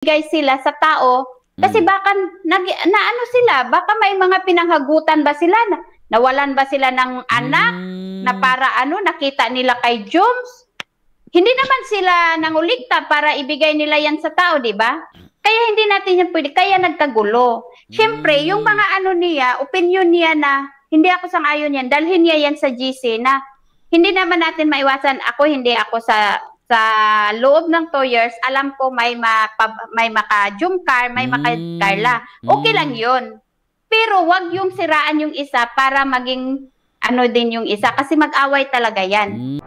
bigay sila sa tao kasi baka na ano sila, baka may mga pinanghagutan ba sila, nawalan ba sila ng anak na para ano nakita nila kay Joms. Hindi naman sila nangulikta para ibigay nila yan sa tao, di ba? Kaya hindi natin yan pwede, kaya nagkagulo. Siyempre, yung mga ano niya, opinion niya na hindi ako sang-ayon yan, dalhin niya yan sa GC na hindi naman natin maiwasan. Hindi ako sa loob ng 2 years, alam ko may maka-Jumcar, may maka-Carla. Okay lang yun. Pero wag yung siraan yung isa para maging ano din yung isa. Kasi mag-away talaga yan.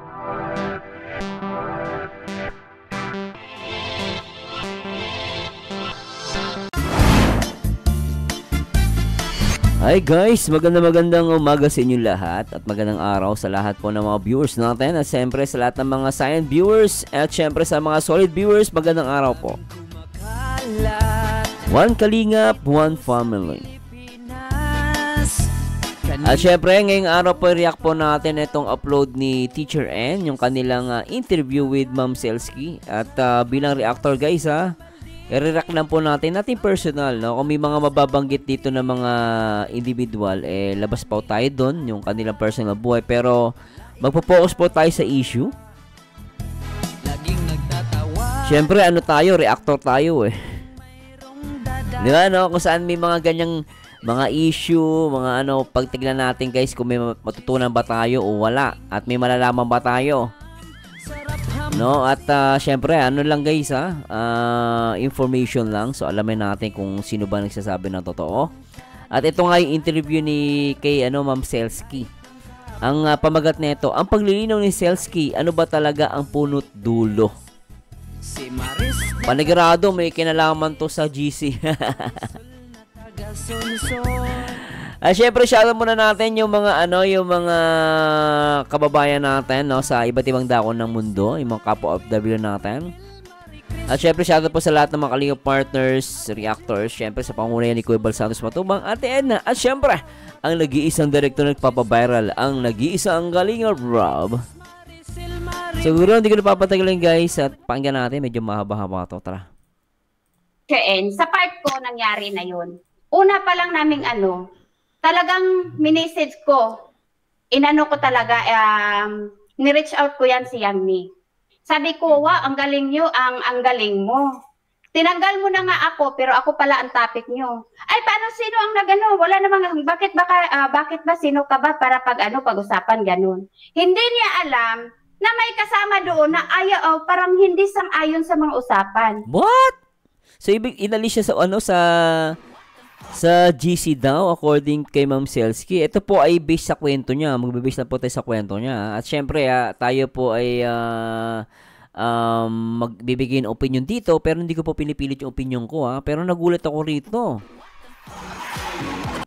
Hi guys, magandang umaga sa inyo lahat at magandang araw sa lahat po ng mga viewers natin at siyempre sa lahat ng mga silent viewers at siyempre sa mga solid viewers, magandang araw po. One Kalingap, one family. At siyempre ngayong araw po i-react po natin itong upload ni Teacher N, yung kanilang interview with Ma'am Celsky. At bilang reactor guys i-react lang po natin personal, no? Kung may mga mababanggit dito na mga individual, labas po tayo doon, yung kanilang personal buhay. Pero magpo-focus po tayo sa issue. Siyempre, tayo, reactor tayo Di ba, no? Kung saan may mga ganyang mga issue, mga pagtignan natin guys, kung may matutunan ba tayo o wala. At may malalaman ba tayo. No, at syempre lang guys information lang, so alamin natin kung sino ba nagsasabi ng totoo. At ito nga yung interview kay Ma'am Celsky. Ang pamagat nito, ang paglilinaw ni Celsky, ano ba talaga ang punot dulo? Panigurado may kinalaman to sa GC. Syempre, shoutout muna natin yung mga yung mga kababayan natin, no, sa iba't ibang dakon ng mundo, yung mga kapwa OFW natin. At syempre, shoutout po sa lahat ng mga Kalingap partners, reactors, syempre sa pangunayan ni Kuya Bal Santos Matubang, Ate Edna, at syempre, ang nag-iisang director nagpapaviral, ang nag-iisang Kalingap Rob. Siguro hindi ko napapatagalin guys, at pakinggan natin, medyo mahaba-haba ito, tara. Sa part ko, nangyari na yun. Una pa lang naming talagang minessage ko, inano ko talaga, ni-reach out ko yan si Yangmi. Sabi ko, wow, ang galing nyo, ang galing mo. Tinanggal mo na nga ako, pero ako pala ang topic nyo. Ay, paano sino ang nagano? Wala namang, bakit ba sino ka ba para pag-usapan ganun? Hindi niya alam na may kasama doon na ayaw, parang hindi sang-ayon sa mga usapan. What? So, inalis siya sa GC daw, according kay Ma'am Celsky. Ito po ay based sa kwento niya. Magbe-base na po tayo sa kwento niya. At syempre, tayo po ay magbibigay ng opinion dito, pero hindi ko po pinipilit yung opinion ko, Pero nagulat ako rito.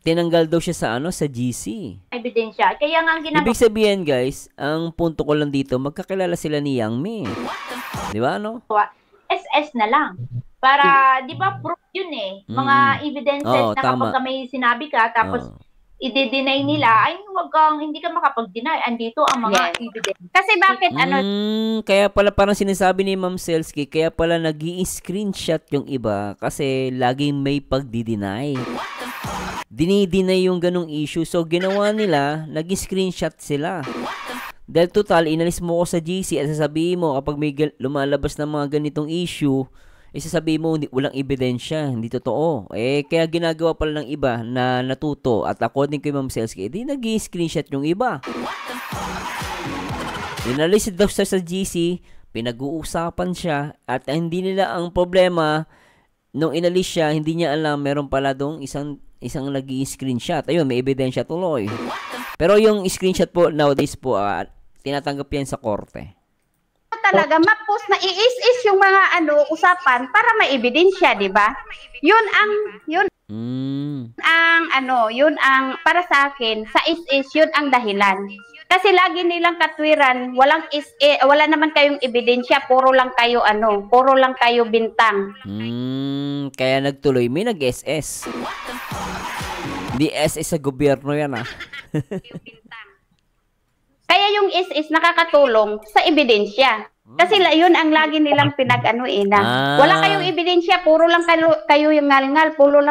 Tinanggal daw siya sa GC. Ebidensya. Kaya nga ang ginagawa. Ibig sabihin, guys, ang punto ko lang dito, magkakilala sila ni Yangmi. Di ba, SS na lang. Para, di ba, proof yun mga evidences na tama. kapag may sinabi ka, tapos i-deny nila, ay hindi ka makapag-deny. Andito ang mga evidence. Kasi bakit, kaya pala parang sinasabi ni Ma'am Celsky, kaya pala nag-i-screenshot yung iba, kasi laging may pagdi-deny. Dinideny yung ganong issue. So, ginawa nila, nag-i-screenshot sila. Dahil total, inalis mo ko sa GC at sasabihin mo, kapag may lumalabas ng mga ganitong issue, isasabihin mo, walang ebidensya, hindi totoo. Kaya ginagawa pala ng iba na natuto at according kay Ma'am Celsky, nag-i-screenshot yung iba. Inalis daw sa GC, pinag-uusapan siya, at hindi nila ang problema, nung inalis siya, hindi niya alam, meron pala dong isang nag-i-screenshot. Ayun, may ebidensya tuloy. Pero yung screenshot po, nowadays po, tinatanggap yan sa korte. Talaga ma-post na i-is yung mga usapan para may ebidensya, di ba? Yun ang para sa akin, sa is yun ang dahilan. Kasi lagi nilang katwiran, wala naman kayong ebidensya, puro lang kayo bintang. Kaya nagtuloy, may nag-SS. Di SS sa gobyerno yan Kaya yung is nakakatulong sa ebidensya. Kasi yun ang lagi nilang pinag-ano na. Wala kayong ebidensya, puro lang kayo yung ngal-ngal, puro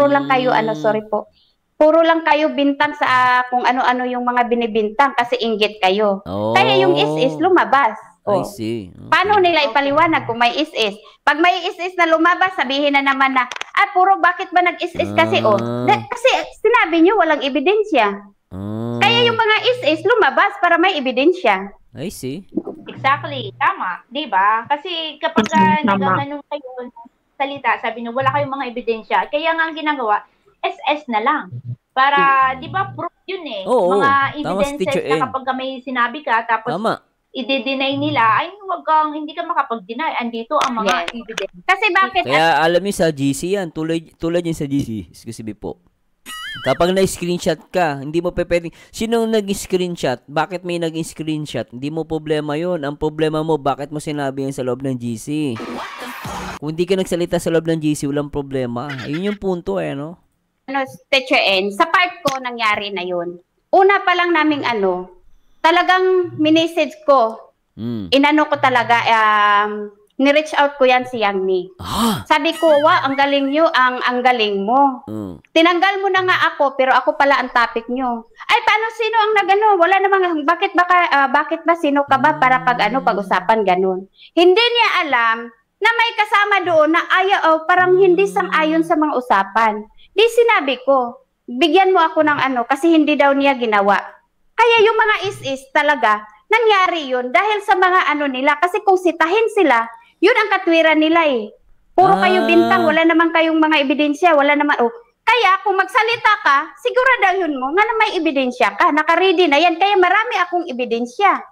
lang kayo, sorry po. Puro lang kayo bintang sa kung ano-ano yung mga binibintang kasi inggit kayo. Kaya yung is lumabas. I see. Okay. Paano nila ipaliwanag kung may is-is? Pag may is-is na lumabas, sabihin na naman na, puro bakit ba nag-is-is kasi, kasi sinabi nyo walang ebidensya. Kaya yung mga is-is lumabas para may ebidensya. I see. Exactly. Tama. Diba? Kasi kapag nagaganong kayo ng salita, sabi nyo, wala kayong mga ebidensya. Kaya nga ang ginagawa, SS na lang. Para, di ba, proof yun eh. Mga evidences na kapag may sinabi ka, tapos i-deny nila, ay hindi ka makapag-deny. Andito ang mga evidence. Kasi bakit? Kaya alam niyo sa GC yan, tulad yan sa GC, excuse me po. Kapag na-screenshot ka, hindi mo pwedeng, sinong nag-screenshot? Bakit may nag-screenshot? Hindi mo problema yon. Ang problema mo, bakit mo sinabi yan sa loob ng GC? Kung hindi ka nagsalita sa loob ng GC, walang problema. Ayun yung punto no? Teacher N, sa part ko, nangyari na yun. Una pa lang naming talagang minessage ko. Inano ko talaga, ni-reach out ko yan si Yang Mi. Sabi ko, ang galing nyo, ang galing mo. Tinanggal mo na nga ako, pero ako pala ang topic nyo. Ay, paano sino ang nagano? Wala namang, bakit ba sino ka ba para pag-usapan ganun? Hindi niya alam na may kasama doon na parang hindi sang-ayon sa mga usapan. Di sinabi ko, bigyan mo ako ng kasi hindi daw niya ginawa. Kaya yung mga is talaga, nangyari yun dahil sa mga nila. Kasi kung sitahin sila, yun ang katwiran nila Puro kayo bintang, wala naman kayong mga ebidensya, wala naman, Kaya kung magsalita ka, siguraduhin mo nga na may ebidensya ka, naka-ready na yan, kaya marami akong ebidensya.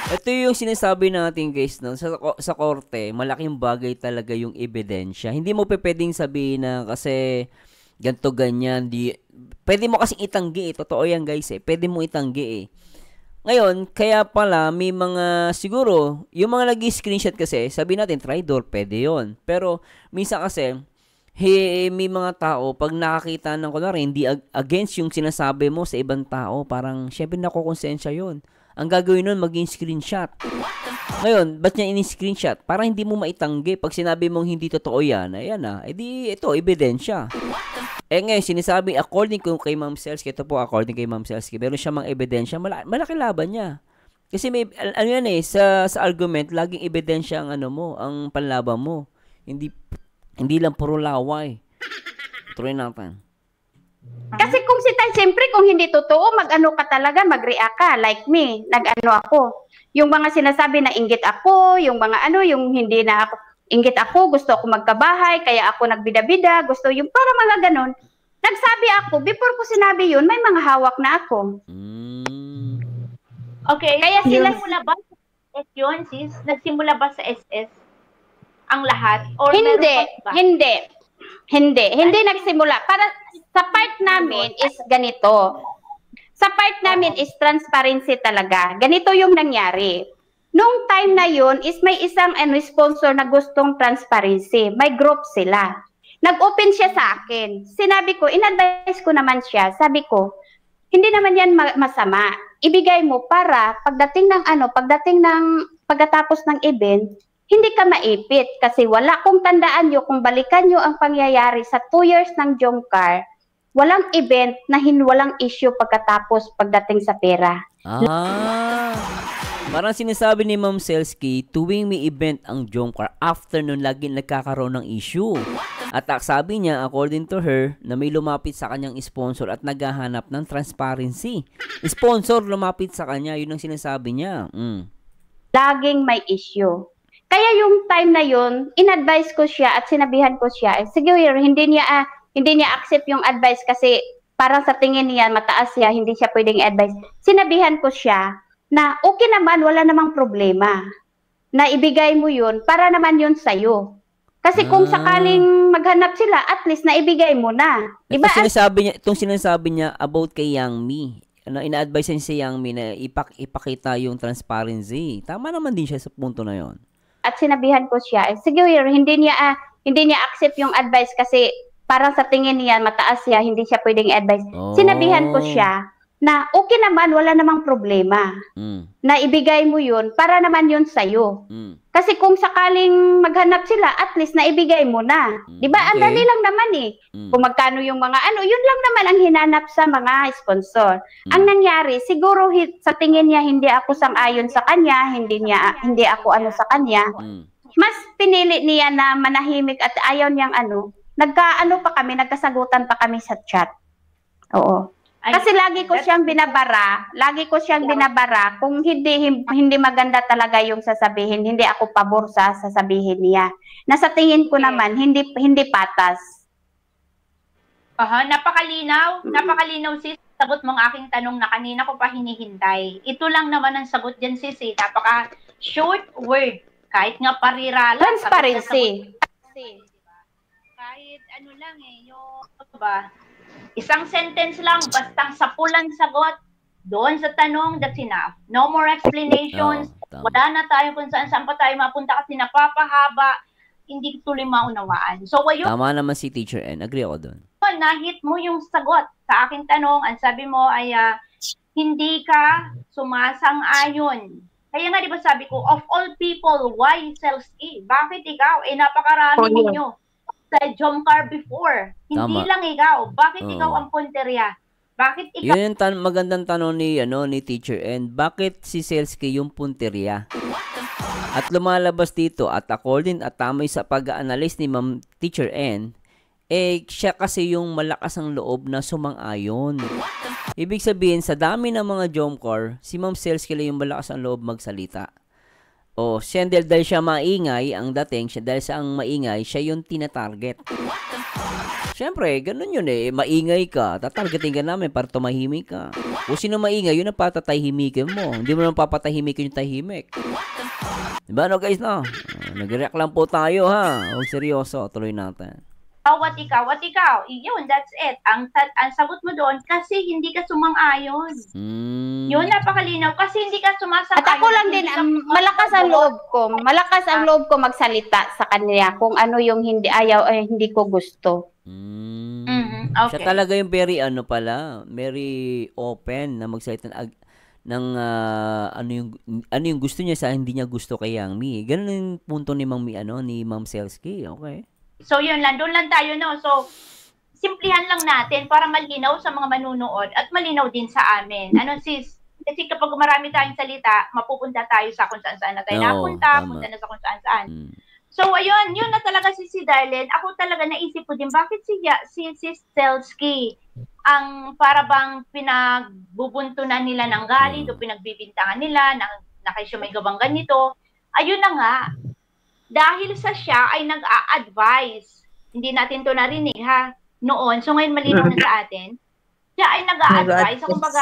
Ito yung sinasabi natin guys, no? Sa korte, malaking bagay talaga yung ebidensya. Hindi mo pwedeng sabihin na kasi ganto ganyan, pwede mo kasing itanggi totoo yan guys pwede mo itanggi Ngayon, kaya pala may mga siguro, yung mga nag-screenshot kasi, sabi natin traitor, pwede yon. Pero minsan kasi may mga tao pag nakakita ng kunwari hindi against yung sinasabi mo sa ibang tao, parang syempre nakokonsensya yon. Ang gagawin nun, maging screenshot. Ngayon, ba't niya ini-screenshot? Para hindi mo maitanggi. Pag sinabi mong hindi totoo yan, ayan edi ito, ebidensya. Ngayon, sinasabi, according kay Ma'am Selsky, ito po according kay Ma'am Selsky, meron siya mga ebidensya, malaki laban niya. Kasi may, sa argument, laging ebidensya ang ang panlaban mo. Hindi lang puro laway. Tuloy natin. Kasi kung siyempre kung hindi totoo, mag-ano ka talaga, mag-react ka, like me, nag-ano ako. Yung mga sinasabi na inggit ako, yung mga yung hindi na ako, inggit ako, gusto ako magkabahay, kaya ako nagbida-bida, gusto yung para mga ganon. Nagsabi ako, before ko sinabi yun, may mga hawak na ako. Okay, kaya nagsimula ba sa SS yun, sis? Nagsimula ba sa SS ang lahat? Or Hindi nagsimula. Para sa part namin is ganito. Sa part namin is transparency talaga. Ganito yung nangyari. Nung time na yun is may isang sponsor na gustong transparency. May group sila. Nag-open siya sa akin. Sinabi ko, in-advise ko naman siya. Sabi ko, hindi naman yan masama. Ibigay mo para pagkatapos ng event, hindi ka maipit kasi wala kung tandaan nyo kung balikan nyo ang pangyayari sa 2 years ng Jomcar, walang event na walang issue pagdating sa pera. Parang sinasabi ni Ma'am Selsky, tuwing may event ang Jomcar, after nun lagi nagkakaroon ng issue. At sabi niya, according to her, na may lumapit sa kanyang sponsor at naghahanap ng transparency. Sponsor lumapit sa kanya, yun ang sinasabi niya. Laging may issue. Kaya yung time na yun, in-advise ko siya at sinabihan ko siya, siguro hindi niya accept yung advice kasi parang sa tingin niya mataas siya, hindi siya pwedeng advice. Sinabihan ko siya na okay naman, wala namang problema. Na ibigay mo yun para naman yun sa'yo. Kasi kung sakaling maghanap sila, at least na ibigay mo na. Diba? Itong sinasabi niya about kay Yang Mi, ina-advise niya si Yang Mi na ipakita yung transparency. Tama naman din siya sa punto na yon. At sinabihan ko siya, siguro hindi niya accept yung advice kasi parang sa tingin niya mataas siya, hindi siya pwedeng advice. Sinabihan ko siya na okay naman, wala namang problema. Na ibigay mo yun para naman yun sa'yo. Kasi kung sakaling maghanap sila, at least na ibigay mo na. Di ba? Ang dali lang naman eh. Kung magkano yung mga ano, yun lang naman ang hinanap sa mga sponsor. Ang nangyari, siguro sa tingin niya hindi ako sang-ayon sa kanya, hindi ako ano sa kanya. Mas pinili niya na manahimik at ayaw niyang ano. Nagkaano pa kami, nagkasagutan pa kami sa chat. Oo. Kasi lagi ko siyang binabara kung hindi maganda talaga yung sasabihin, hindi ako pabor sa sasabihin niya. Nasa tingin ko naman hindi patas. Napakalinaw sis, sagot mong aking tanong na kanina ko pa hinihintay. Ito lang naman ang sagot diyan sis, napaka short word, kahit nga pariralan. Transparency. Kahit ano lang yung ba? Isang sentence lang, bastang sapulan sagot doon sa tanong, that's enough. No more explanations. Wala na tayo kung saan pa tayo mapunta kasi napapahaba, hindi tuloy maunawaan. So, ayun. Tama naman si Teacher N. Agree ako doon. Nahit mo yung sagot sa aking tanong. Ang sabi mo ay hindi ka sumasang-ayon. Kaya nga, di ba sabi ko, of all people, why Selski? Bakit ikaw? Napakarami ninyo sa Jomcar before. Hindi lang ikaw. Bakit ikaw ang punteriya? Bakit ikaw? Yun yung magandang tanong ni Teacher N. Bakit si Selski yung punteriya? At lumalabas dito at according at tamay sa pag-analyze ni Ma'am Teacher N, siya kasi yung malakas ang loob na sumang-ayon. Ibig sabihin, sa dami ng mga Jomcar, si Ma'am Selski lang yung malakas ang loob magsalita. Siya dahil siya maingay, ang dating siya dahil sa ang maingay, siya yung tinatarget. Siyempre, ganun yun maingay ka, tatargetin ka namin para tumahimik ka. Kung sino maingay, yun ang patatahimikin mo. Hindi mo naman papatahimikin yung tahimik. Diba guys, no? Nag-react lang po tayo ha. Huwag seryoso, tuloy natin. What ikaw? Yun, that's it. Ang sagot mo doon, kasi hindi ka sumang-ayon. Yun, napakalinaw. Kasi hindi ka sumasang-ayon. At ako lang din, malakas ang loob ko. Malakas ang loob ko magsalita sa kanila kung ano yung hindi ko gusto. Okay. Siya talaga yung very very open na magsalita ng ano yung gusto niya sa hindi niya gusto kay Yang Mi. Ganun yung punto ni Ma'am Selski. Okay. So, yun lang. Doon lang tayo, no? So, simplihan lang natin para malinaw sa mga manunood at malinaw din sa amin. Ano, sis? Kasi kapag marami tayong salita, mapupunta tayo sa kung saan-saan na tayo napunta, punta na sa kung saan-saan. So, ayun, yun na talaga si Darlene. Ako talaga naisip ko din, bakit si Selski ang para bang pinagbubuntunan nila ng galit o pinagbibintangan nila na kay siya may gawang ganito. Ayun na nga. Dahil sa siya ay nag-a-advise. Hindi natin to narinig ha noon. So ngayon malinaw na sa atin. Siya ay nag-a-advise. So kumbaga,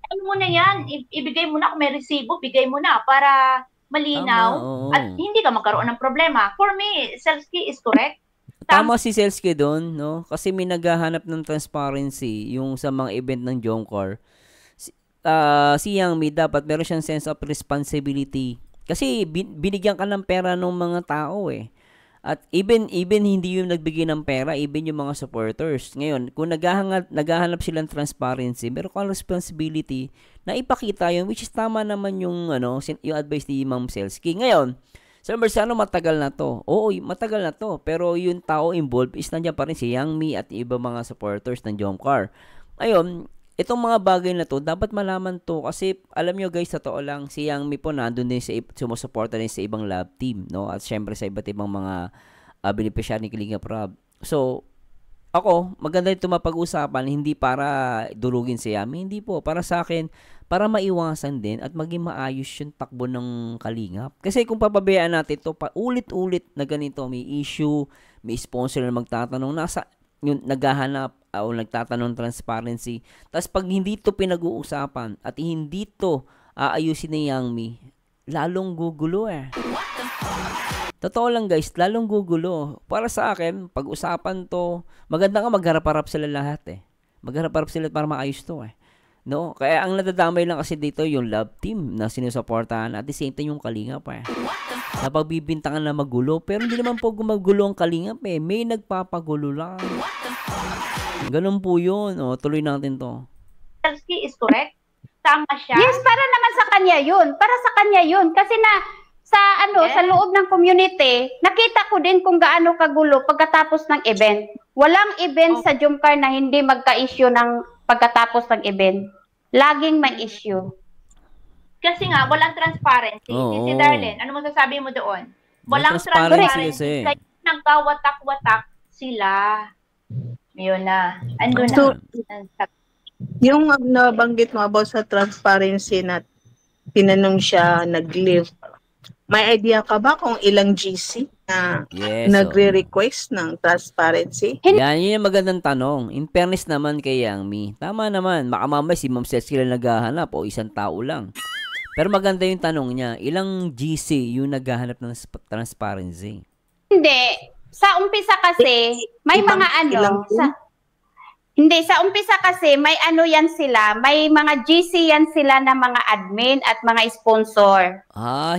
ano mo na yan, ibigay mo na kung may resibo, bigay mo na para malinaw at hindi ka magkaroon ng problema. For me, Selski is correct. Tama si Selski doon, no? Kasi may naghahanap ng transparency yung sa mga event ng Jomcar. Si Yang Mi dapat meron siyang sense of responsibility. Kasi binigyan ka ng pera ng mga tao At even hindi yung nagbigay ng pera, even yung mga supporters. Ngayon, kung naghahanap silang transparency, meron kang responsibility na ipakita yun, which is tama naman yung advice ni Ma'am Selski. Ngayon, Sir Marciano, matagal na to. Oo, matagal na to. Pero yung tao involved is nandiyan pa rin si Yang Mi at iba mga supporters ng Jomcar. Ngayon, itong mga bagay na to, dapat malaman to kasi alam nyo guys, totoo lang, si Yang Mi po nandun din sumusuporta din sa ibang lab team, no? At syempre sa iba't ibang mga beneficiary ni Kalinga Prab. So, ako, maganda ito mapag-usapan, hindi para durugin si Yang Mi, hindi po. Para sa akin, para maiwasan din at maging maayos yung takbo ng Kalingap. Kasi kung papabayaan natin to ulit-ulit na ganito, may issue, may sponsor na magtatanong, yung naghahanap o nagtatanong transparency. Tapos pag hindi to pinag-uusapan at hindi to aayusin ni Yang Mi, lalong gugulo Totoo lang guys, lalong gugulo. Para sa akin, pag-usapan to, maganda nga magharap-harap sila lahat Magharap-harap sila para maayos to No? Kaya ang nadadamay lang kasi dito yung love team na sinusuportahan at the same time yung Kalingap Napagbibintangan na magulo, pero hindi naman po gumagulo ang Kalingap may nagpapagulo lang. Ganun po yun. Tuloy natin to. Selski is is correct? Tama siya? Yes, para naman sa kanya yun. Para sa kanya yun. Kasi sa Yes. loob ng community, nakita ko din kung gaano kagulo pagkatapos ng event. Walang event sa Jumcar na hindi magka-issue ng pagkatapos ng event. Laging may issue. Kasi nga, walang transparency. Oo. Si Darlene, ano masasabi mo doon? Walang transparency transparency. kasi. Kaya nagkawatak-watak sila. Yun na. Ando So, na. Yung nabanggit mo about sa transparency na tinanong siya, nag-live, may idea ka ba kung ilang GC na Yes. nagre-request ng transparency? Yan, yun yung magandang tanong. In fairness naman kay Yangmi, tama naman. Baka mamaya si Ma'am Cecil naghahanap o isang tao lang. Pero maganda yung tanong niya, ilang GC yung naghahanap ng transparency? Hindi. Sa umpisa kasi, may Ibang- mga ilang Hindi, sa umpisa kasi, may yan sila. May mga GC yan sila na mga admin at mga sponsor.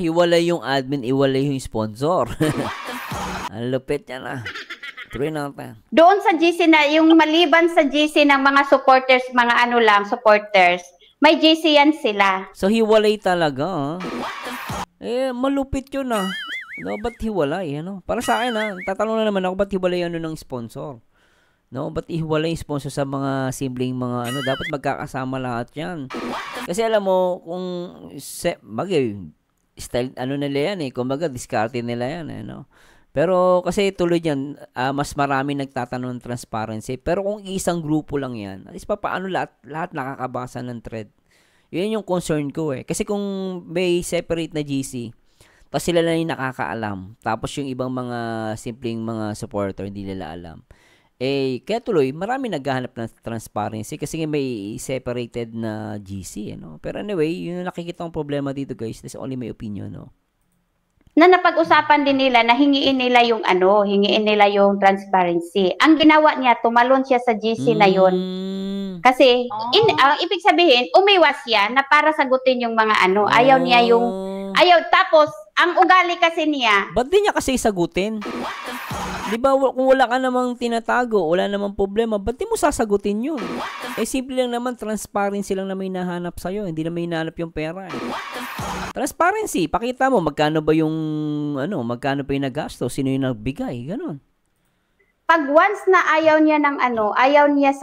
Hiwalay yung admin, iwalay yung sponsor. Ang lupit yan Tuloy natin. Doon sa GC na, yung maliban sa GC ng mga supporters, mga supporters, may GC yan sila. So, hiwalay talaga, malupit yun, No, ba't hiwalay, Para sa akin, tatanong na naman ako, ba't hiwalay ng sponsor? No, ba't ihiwalay yung sponsor sa mga simpleng mga dapat magkakasama lahat yan. Kasi alam mo, kung style, nila yan kumbaga, diskarte nila yan, Pero kasi tuloy yan, mas marami nagtatanong ng transparency. Pero kung isang grupo lang yan, at least paano lahat nakakabasa ng thread? Yun yung concern ko Kasi kung may separate na GC, tapos sila lang yung nakakaalam. Tapos yung ibang mga simpleng mga supporter, hindi nila alam. Kaya tuloy, marami naghahanap ng transparency kasi may separated na GC, Pero anyway, yun yung nakikita kong problema dito, guys. That's only my opinion, Na napag-usapan din nila na hingiin nila yung transparency. Ang ginawa niya, tumalon siya sa GC na yun. Kasi, ibig sabihin, umiwas yan na para sagutin yung mga Ayaw niya tapos, ang ugali kasi niya. Ba't di niya kasi sagutin? Di ba, kung wala ka namang tinatago, wala namang problema, ba't di mo sasagutin yun? Simple lang naman, transparency lang na may nahanap sa'yo. Hindi na may nahanap yung pera. Transparency, pakita mo, magkano ba yung nagasto, sino yung nagbigay, ganun. Pag once na ayaw niya ng ayaw niya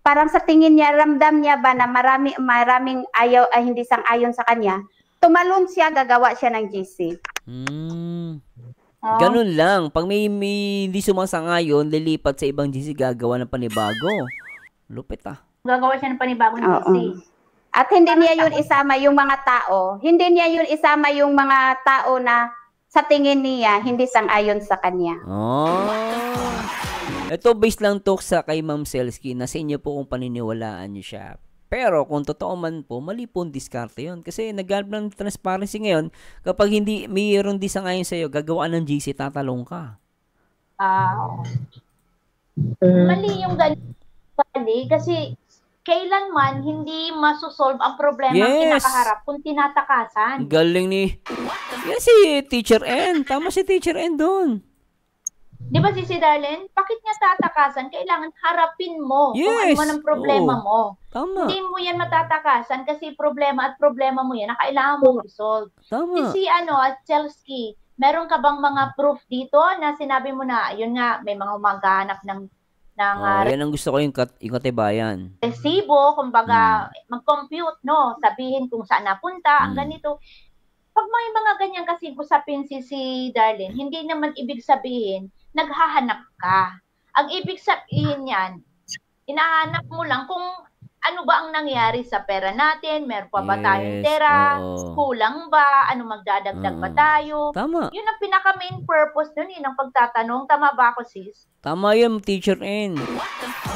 parang sa tingin niya, ramdam niya ba na maraming ayaw, hindi sang-ayon sa kanya, tumalon siya, gagawa siya ng GC. Ganun lang. Pag may hindi sumasang-ayon, lilipat sa ibang GC, gagawa ng panibago. Lupit Gagawa siya ng panibagong GC. At hindi niya yun isama yung mga tao. Hindi niya yun isama yung mga tao na sa tingin niya, hindi sang-ayon sa kanya. Ito based lang to sa kay Ma'am Celsky na sa inyo po kung paniniwalaan niyo siya. Pero kung totoo man po, mali po ang diskarte yun. Kasi naghanap ng transparency ngayon, kapag hindi mayroon di sang-ayon sa'yo, gagawa ng GC, tatalong ka. Mali yung ganun. Kasi kailanman hindi masosolve ang problema kinakaharap kung tinatakasan. Galing ni... Yan si Teacher N. Tama si Teacher N doon. Di ba si Darlene? Bakit niya tatakasan? Kailangan harapin mo kung ano man ang problema mo. Tama. Hindi mo yan matatakasan kasi problema mo yan na kailangan mo resolve. Tama. Si Celsky, meron ka bang mga proof dito na sinabi mo na, yun nga, may mga maghahanap ng yan ang gusto ko yung katibayan. Resibo, kumbaga, mag-compute, sabihin kung saan napunta, ang ganito. Pag may mga ganyan kasi usapin si Darlene, hindi naman ibig sabihin, naghahanap ka. Ang ibig sabihin yan, inahanap mo lang kung ano ba ang nangyari sa pera natin, meron pa ba tayong pera, kulang ba, ano magdadagdag ba tayo. Tama. Yun ang pinaka-main purpose nun, ng pagtatanong. Tama ba ako, sis? Tama yun, Teacher N.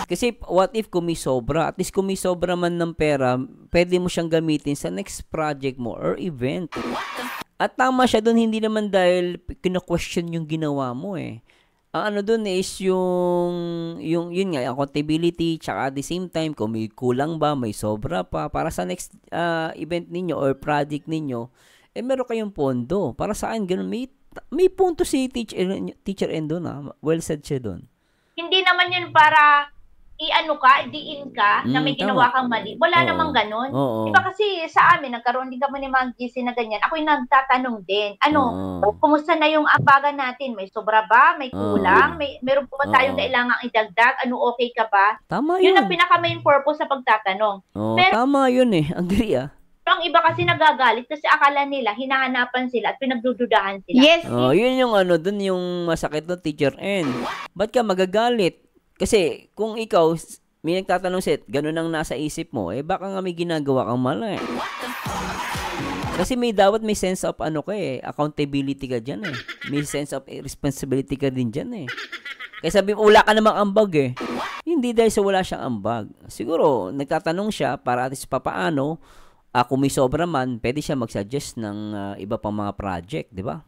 Kasi what if kung may sobra? At least kung may sobra man ng pera, pwede mo siyang gamitin sa next project mo or event. At tama siya doon, hindi naman dahil kina-question yung ginawa mo Ang doon is yun nga, accountability, tsaka at the same time, kung may kulang ba, may sobra pa, para sa next event ninyo or project ninyo, meron kayong pondo. Para saan ganun, may punto si Teacher N doon Well said siya doon. Hindi naman yun para i-ano ka, diin ka na may ginawa kang mali. Wala namang ganun. Diba kasi sa amin, nagkaroon din kami ng mga GC na ganyan. Ako yung nagtatanong din, kumusta na yung ambagan natin? May sobra ba? May kulang? Meron po ba tayong kailangang idagdag? Ano, okay ka ba? Tama yun yun. ang pinaka-main purpose sa pagtatanong. Pero, tama yun eh. Agree ah. ang iba kasi nagagalit kasi akala nila, hinahanapan sila at pinagdududahan sila. Yes. Yun yung dun yung masakit ng Teacher N. Ba't ka magagalit? Kasi kung ikaw, may nagtatanong set, ganun ang nasa isip mo, baka nga may ginagawa kang mali. Kasi dapat may sense of accountability ka dyan eh. May sense of responsibility ka din dyan eh. Kaya sabi mo, wala ka namang ambag eh. Hindi dahil sa wala siyang ambag. Siguro, nagtatanong siya para at least papaano, kung may sobra man, pwede siya mag-suggest ng iba pang mga project, di ba?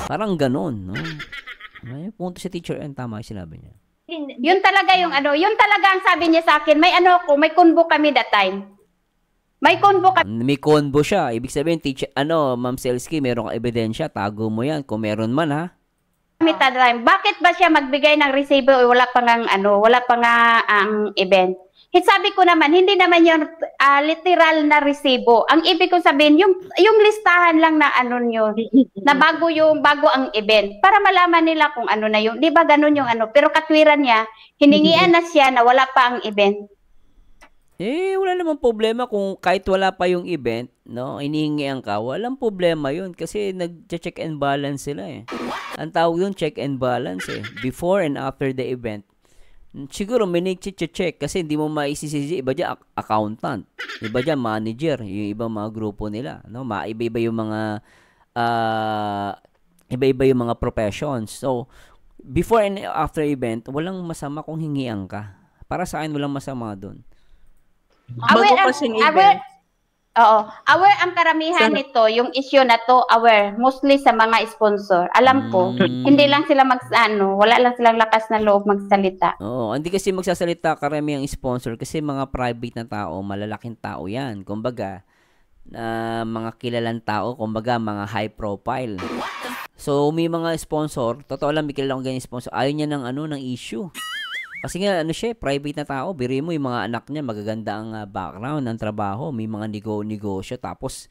Parang ganun, no? May punto si Teacher N, tama yung sinabi niya. Yun talaga yun talaga ang sabi niya sa akin, may convo kami that time. May convo kami. May convo siya. Ibig sabihin, Teacher, Ma'am Selsky, meron ka ebidensya, tago mo yan. Kung meron man, ha? Bakit ba siya magbigay ng resibo wala pa nga ang event? Sabi ko naman, hindi naman yung literal na resibo. Ang ibig ko sabihin, yung listahan lang na yun, na bago ang event, para malaman nila kung ano na yun. Di ba ganun yung pero katwiran niya, hiningian na siya na wala pa ang event. Wala namang problema kung kahit wala pa yung event, no, hinihingian ka, walang problema yun kasi nag-check and balance sila eh. Ang tawag yun, check and balance eh. Before and after the event. Siguro may nag-check kasi hindi mo maisisisi, iba dyan accountant, iba dyan manager, yung ibang mga grupo nila, no? Iba-iba yung mga professions. So, before and after event, walang masama kung hingian ka. Para sa akin, walang masama doon. Aware ang karamihan nito, yung issue na to, aware, mostly sa mga sponsor. Alam ko, hindi lang sila wala lang silang lakas na loob magsalita. Hindi kasi magsasalita karamihan ang sponsor kasi mga private na tao, malalaking tao yan. Kumbaga, mga kilalang tao, kumbaga, mga high profile. So, may mga sponsor, totoo lang, may kilalang ganyan sponsor, ayaw niya ng issue. Kasi nga, private na tao, biri mo yung mga anak niya, magaganda ang background ng trabaho, may mga negosyo, tapos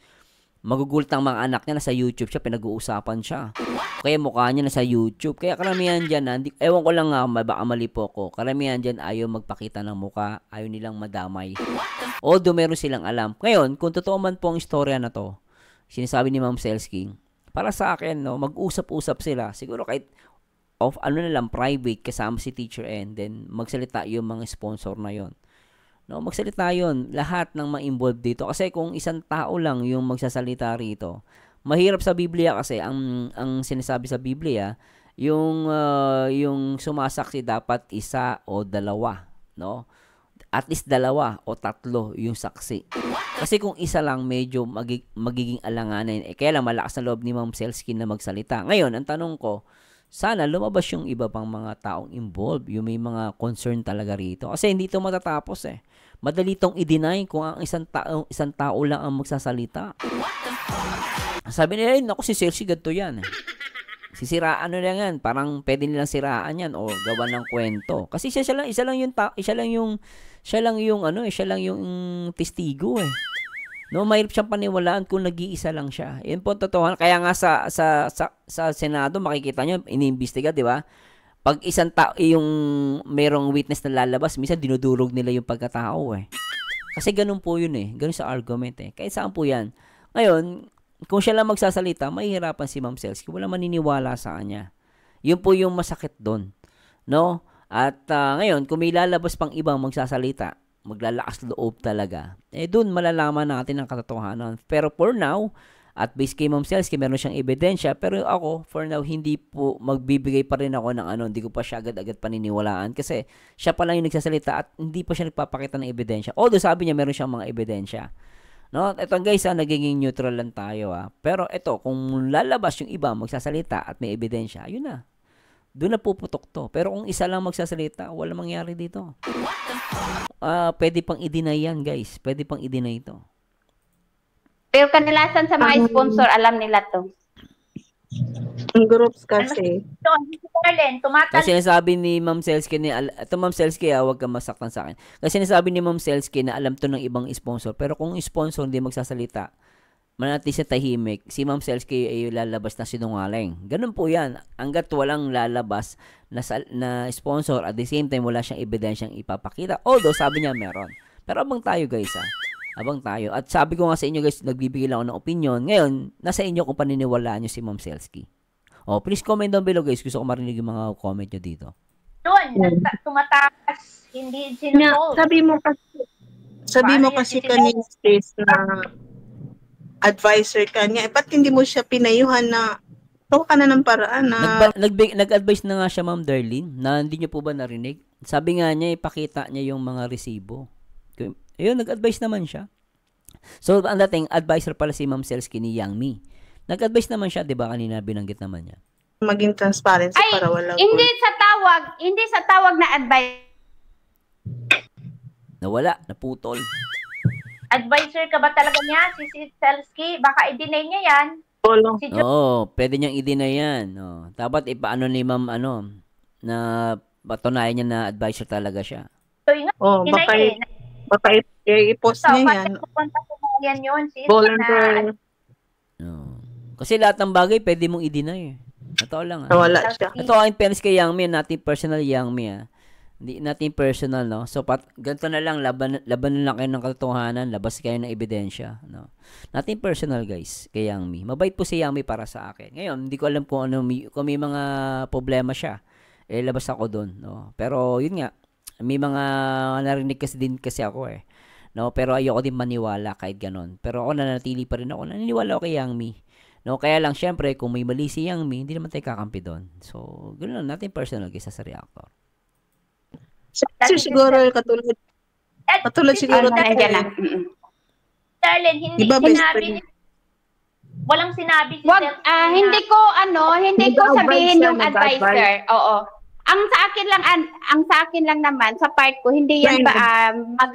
magugulat ang mga anak niya, nasa YouTube siya, pinag-uusapan siya. Kaya mukha niya nasa YouTube. Kaya karamihan dyan, ewan ko lang baka mali po ko, karamihan dyan ayaw magpakita ng mukha, ayaw nilang madamay. Although meron silang alam. Ngayon, kung totoo man po ang istorya na to, sinasabi ni Ma'am Selsky, para sa akin, mag-usap-usap sila, siguro kahit private kasama si Teacher N, then magsalita yung mga sponsor na yon. No, magsalita yon lahat ng ma-involved dito kasi kung isang tao lang yung magsasalita rito, mahirap sa Biblia kasi ang sinasabi sa Biblia, yung sumasaksi dapat isa o dalawa, no? At least dalawa o tatlo yung saksi. Kasi kung isa lang medyo magiging alanganin. Kaya lang malakas na loob ni Ma'am Selsky na magsalita. Ngayon, ang tanong ko, sana lumabas yung iba pang mga taong involved, yung may mga concern talaga rito. Kasi hindi ito matatapos eh. Madali itong i-deny kung ang isang tao lang ang magsasalita. Sabi nila, naku si Selsky ganito yan. Sisiraan na lang yan. Parang pwede nilang siraan yan o gawa ng kwento. Kasi siya lang yung testigo eh. No, mahirap siyang paniwalaan kung nag-iisa lang siya. Yan po totoo. Kaya nga sa Senado makikita niyo iniimbestiga, di ba? Pag isang tao yung merong witness na lalabas, minsan dinudurog nila yung pagkatao eh. Kasi ganun po yun eh. Ganun sa argument eh. Kahit saan po yan. Ngayon, kung siya lang magsasalita, mahihirapan si Ma'am Selsky. Wala maniniwala sa kanya. Yun po yung masakit doon. No? At ngayon, kung may lalabas pang ibang magsasalita, maglalakas loob talaga, doon malalaman natin ang katotohanan. Pero for now, at base kay Ma'am Selsky, meron siyang ebidensya, pero ako, for now, hindi po magbibigay pa rin ako ng hindi ko pa siya agad-agad paniniwalaan kasi siya pa lang yung nagsasalita at hindi pa siya nagpapakita ng ebidensya. Although sabi niya meron siyang mga ebidensya. No? Ito guys, nagiging neutral lang tayo. Pero ito, kung lalabas yung iba magsasalita at may ebidensya, ayun na. Doon na puputok to. Pero kung isa lang magsasalita, wala mangyari dito. Pwede pang i-deny yan, guys. Pwede pang i-deny ito. Pero kanalasan sa mga sponsor, alam nila to. Ang groups kasi. So, si Carlen, Kasi sinasabi ni Ma'am Selski ito Ma'am Selski huwag kang masaktan sa akin. Kasi sinasabi ni Ma'am Selski na alam to ng ibang sponsor. Pero kung sponsor hindi magsasalita, manati sa tahimik, si Ma'am Selski ay lalabas na sinungaling. Ganun po yan. Hanggat walang lalabas na sponsor, at the same time wala siyang ebidensyang ipapakita. Although sabi niya meron. Pero abang tayo guys abang tayo. At sabi ko nga sa inyo guys, nagbibigay lang ako ng opinion. Ngayon, nasa inyo kung paniniwalaan nyo si Ma'am Selski. Please comment down below guys. Gusto ko marinig yung mga comment nyo dito. Doon, tumataas. Hindi sinusolve. Sabi mo kasi kanina Stace na advisor ka niya. Ba't hindi mo siya pinayuhan na tawa ka na ng paraan na... Nag-advise na nga siya Ma'am Darlene na hindi niyo po ba narinig? Sabi nga niya, ipakita niya yung mga resibo. Ayun, nag-advise naman siya. So, ang dating, advisor pala si Ma'am Selski ni Yang Mi. Nag-advise naman siya, di ba? Kanina binanggit naman niya. Maging transparency para walang... Hindi sa tawag na advice. Nawala, naputol. Advisor ka ba talaga niya, si Selski? Baka i-deny niya yan. Oo, pwede niyang i-deny yan. Dapat ipaano ni Ma'am, na patunayan niya na advisor talaga siya. So, yun nga, baka i-post niya yan. Yan yun, sis. Volunteer. Kasi lahat ng bagay pwede mong i-deny. Totoo lang. Wala siya. Ito ang fairness kay Yang Mi, natin personal Yang Mi. Hindi natin personal, no? So, ganito na lang, laban na lang kayo ng katotohanan, labas kayo ng ebidensya, no? Natin personal, guys, kay Yang Mi. Mabait po si Yang Mi para sa akin. Ngayon, hindi ko alam kung may mga problema siya. Labas ako doon, no? Pero, yun nga, may mga narinig kasi ako no, pero ayoko din maniwala kahit ganon. Pero ako nanatili pa rin ako, naniniwala ako kay Yang Mi, no? Kaya lang syempre kung may mali si Yang Mi, hindi naman tayo kakampi doon. So ganoon lang, natin personal kaysa sa reactor. Siguro katulad siguro Darlene, hindi sinabi walang sinabi si hindi ko sabihin yung advisor. Oo. Ang sa akin lang naman sa part ko hindi yan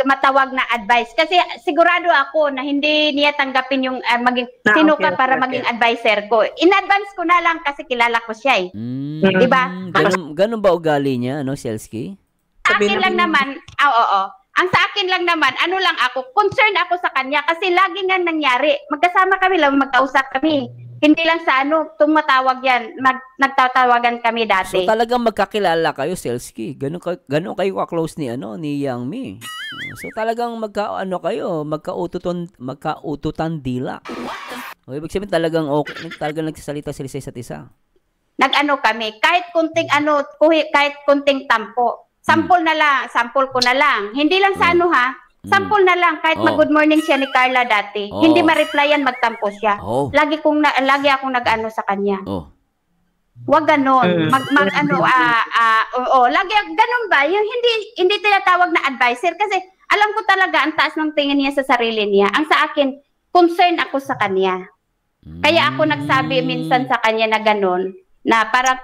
matawag na advice kasi sigurado ako na hindi niya tanggapin yung maging sino ka para maging advisor ko. In advance ko na lang kasi kilala ko siya Di ba? Ganun ba ugali niya, Selski? Sa akin lang naman, oo. Ang sa akin lang naman, lang ako, concerned ako sa kanya kasi lagi nga nangyari. Magkasama kami lang, magkausap kami. Hindi lang sa tumatawag yan. Nagtatawagan kami dati. So talagang magkakilala kayo, Selski. Ganun kayo ka-close ni Yang Mi. So talagang magkaututan dila. Okay, ibig sabihin talagang nagsasalita sila sa isa't isa. Kami, kahit kunting tampo. Sample ko na lang. Hindi lang sa sample na lang, kahit mag-good morning siya ni Carla dati. Hindi ma-replyan, magtampo siya. Lagi akong nag-ano sa kanya. Wag ganon. Lagi ganon ba? Yung hindi tinatawag na advisor kasi alam ko talaga ang taas ng tingin niya sa sarili niya. Ang sa akin, concern ako sa kanya. Kaya ako nagsabi minsan sa kanya na ganon, na parang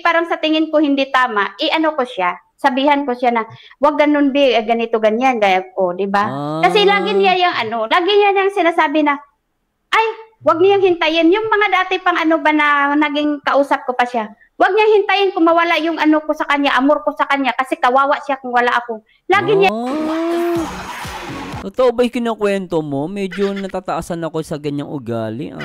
parang sa tingin ko hindi tama, ko siya. Sabihan ko siya na, wag ganun ganito, ganyan, gaya ko, di ba? Kasi lagi niya yung sinasabi na, ay, wag niyang hintayin. Yung mga dati pang ba na naging kausap ko pa siya, wag niyang hintayin kung mawala yung ko sa kanya, amor ko sa kanya, kasi kawawa siya kung wala ako. Lagi niya... Totoo ba yung kinukwento mo? Medyo natataasan ako sa ganyang ugali,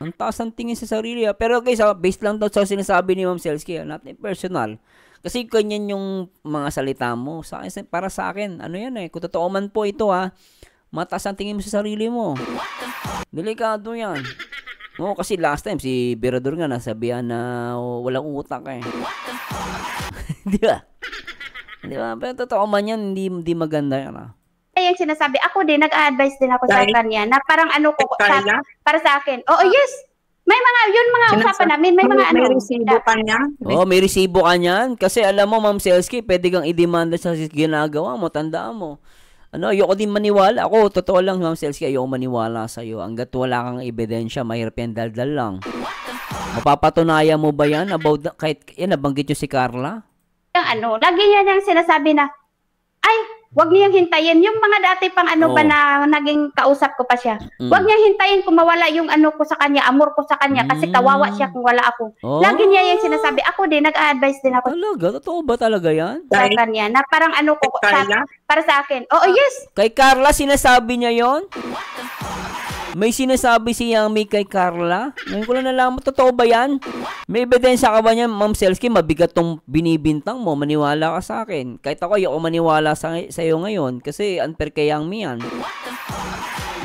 Ang taas ang tingin sa sarili, Pero guys, based lang daw sa sinasabi ni Ma'am Selski, natin personal. Kasi ganyan yung mga salita mo. Para sa akin, kung totoo man po ito, mataas ang tingin mo sa sarili mo. Delikado yan. Kasi last time, si Berador nga nasabihan na walang utak Di ba? Pero totoo man yan, hindi maganda yan, Yung sinasabi, ako din, nag-a-advise din ako sa kanya, na parang para sa akin. Yes! May mga usapan namin, may mga may resibo ka niya? May resibo ka niyan. Kasi alam mo, Ma'am Selski, pwede kang i-demanda sa ginagawa mo, tandaan mo. Ayoko din maniwala. Ako, totoo lang, Ma'am Selski, ayoko maniwala sa'yo. Hanggat wala kang ebidensya, mahirap yan, daldal lang. Mapapatunayan mo ba yan? Kahit yan, nabanggit nyo si Carla? Lagi niya niyang sinasabi na, ay, wag niyang hintayin yung mga dati pang ano ba na naging kausap ko pa siya. Wag niyang hintayin kung mawala yung ano ko sa kanya, amor ko sa kanya kasi kawawa siya kung wala ako. Lagi niya yung sinasabi. Ako din nag-a-advise din ako. Talaga? Totoo ba talaga yan? Sa kanya na parang ano ko para sa akin. Oo, yes. Kay Carla sinasabi niya yon? May sinasabi si Yang Mi kay Carla? Ngayon ko lang nalaman, totoo ba yan? May ebidensya ka ba niya, Ma'am Selsky? Mabigat tong binibintang mo, maniwala ka sa akin. Kahit ako, ayoko maniwala sa iyo ngayon kasi unfair kay Yang Mi yan.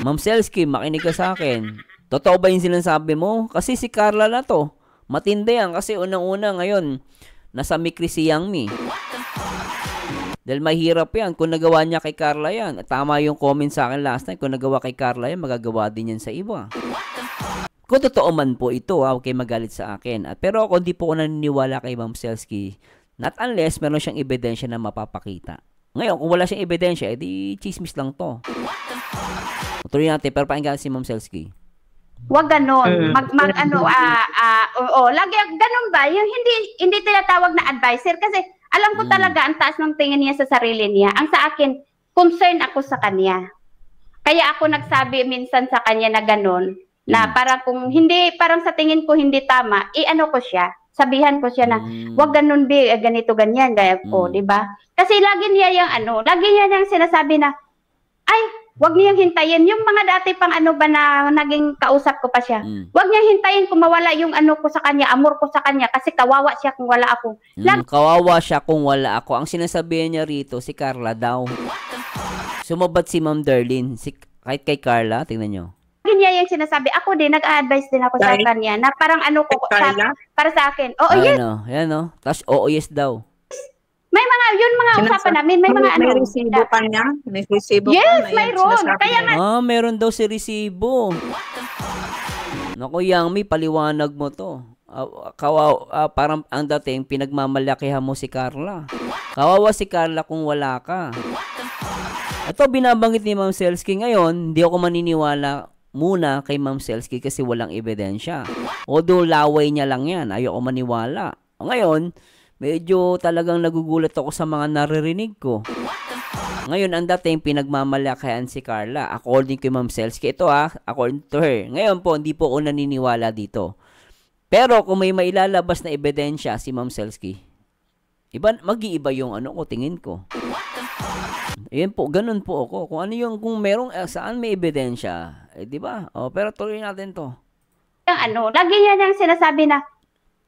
Ma'am Selsky, makinig ka sa akin. Totoo ba yung sinasabi mo? Kasi si Carla na to. Matindi yan kasi unang-una ngayon, nasa mikri si Yang Mi. Dahil mahirap yan. Kung nagawa niya kay Carla yan, tama yung comment sa akin last night, kung nagawa kay Carla yan, magagawa din yan sa iba. Kung totoo man po ito, huwag kayo magalit sa akin. Pero ako hindi po ako naniniwala kay Ma'am Selsky, not unless meron siyang ebidensya na mapapakita. Ngayon, kung wala siyang ebidensya, edi chismis lang to. Tuloy natin, pero pakinggan si Ma'am Selsky. Wag ganon. Lagi ganon ba? Yung hindi tinatawag na advisor kasi alam ko talaga ang taas ng tingin niya sa sarili niya. Ang sa akin, concern ako sa kanya. Kaya ako nagsabi minsan sa kanya na ganon, na para kung hindi, parang sa tingin ko hindi tama, ano ko siya, sabihan ko siya na, wag ganon be, ganito ganyan, gaya ko, di ba? Kasi lagi niya yung sinasabi na, ay, wag niyang hintayin yung mga dati pang ano ba na naging kausap ko pa siya. Wag niyang hintayin kung mawala yung ano ko sa kanya, amor ko sa kanya kasi kawawa siya kung wala ako. Kawawa siya kung wala ako. Ang sinasabihan niya rito, si Carla daw. Sumabat si Ma'am Darlene, kahit kay Carla, tingnan niyo. Lagi niya yung sinasabi. Ako din, nag-a-advise din ako sa kanya na parang ano ko, para sa akin. Oo, yes. Yan o. Tapos, oo, yes daw. May mga usapan namin, may mga may resibo pa niya? May resibo yes, pa na mayroon. Kaya nga, meron daw si resibo. Naku, Yang Mi, paliwanag mo to. Parang ang dating pinagmamalakihan mo si Carla. Kawawa si Carla kung wala ka. Ito binabanggit ni Ma'am Selsky ngayon, hindi ako maniniwala muna kay Ma'am Selsky kasi walang ebidensya. Although laway niya lang yan, ayoko maniwala. Ngayon, medyo talagang nagugulat ako sa mga naririnig ko. Ngayon, ang dating pinagmamalakayan si Carla. According kay Ma'am Selsky, ito according to her. Ngayon po, hindi po ako naniniwala dito. Pero kung may mailalabas na ebidensya si Ma'am Selsky, mag-iiba yung ko, tingin ko. Ayan po, ganun po ako. Kung ano yung, kung merong, saan may ebidensya, di ba? Pero tuloy natin to. Lagi niya niyang sinasabi na,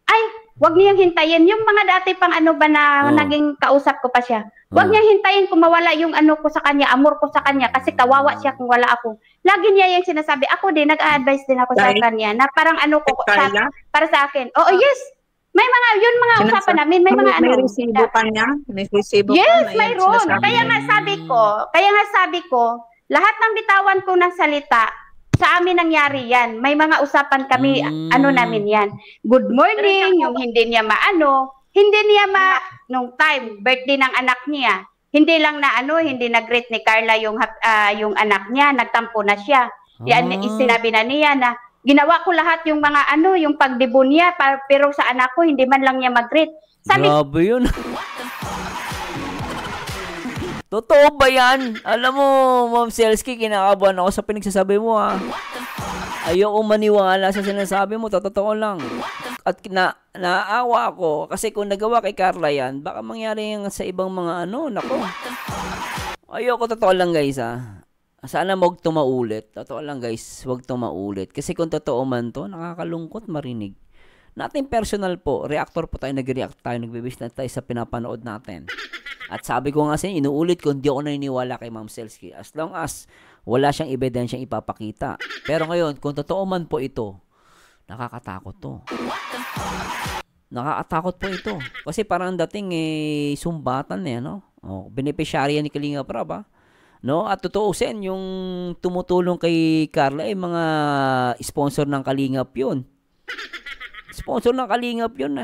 ay, wag niyang hintayin yung mga dati pang ano ba na naging kausap ko pa siya. Wag niyang hintayin kung mawala yung ano ko sa kanya, amor ko sa kanya kasi kawawa siya kung wala ako. Lagi niya yung sinasabi. Ako din, nag-a-advise din ako sa kanya na parang ano ko para sa akin. Oo, yes. May mga usapan namin, may mga may resibo pa niya? May resibo yes, pa na mayroon. Kaya nga sabi ko, lahat ng bitawan ko ng salita, sa amin nangyari yan. May mga usapan kami, namin yan. Good morning, yung hindi niya nung time, birthday ng anak niya. Hindi lang hindi nag-greet ni Carla yung anak niya, nagtampo na siya. Yan, sinabi na niya na, ginawa ko lahat yung mga yung pagdebo niya, pero sa anak ko, hindi man lang niya mag-greet. Grabe yun. Totoo ba yan? Alam mo, Ma'am Selsky, kinakabahan ako sa pinagsasabi mo Ayoko maniwala sa sinasabi mo, totoo lang. At naawa ako kasi kung nagawa kay Carla yan, baka mangyari yan sa ibang mga nako. Ayoko, totoo lang guys Sana wag tumaulit. Totoo lang guys, wag tumaulit. Kasi kung totoo man to, nakakalungkot marinig. Nating personal po, reactor po tayo, nag-react tayo, nagbe-business tayo sa pinapanood natin. At sabi ko nga sa inyo, inuulit ko, hindi ako naniniwala kay Ma'am Selsky. As long as wala siyang ebidensyang ipapakita. Pero ngayon, kung totoo man po ito, nakakatakot to. Nakakatakot po ito. Kasi parang dating sumbatan beneficiary ni Kalinga Prab At tutuusin, yung tumutulong kay Carla mga sponsor ng Kalingap yun. Sponsor ng Kalingap yun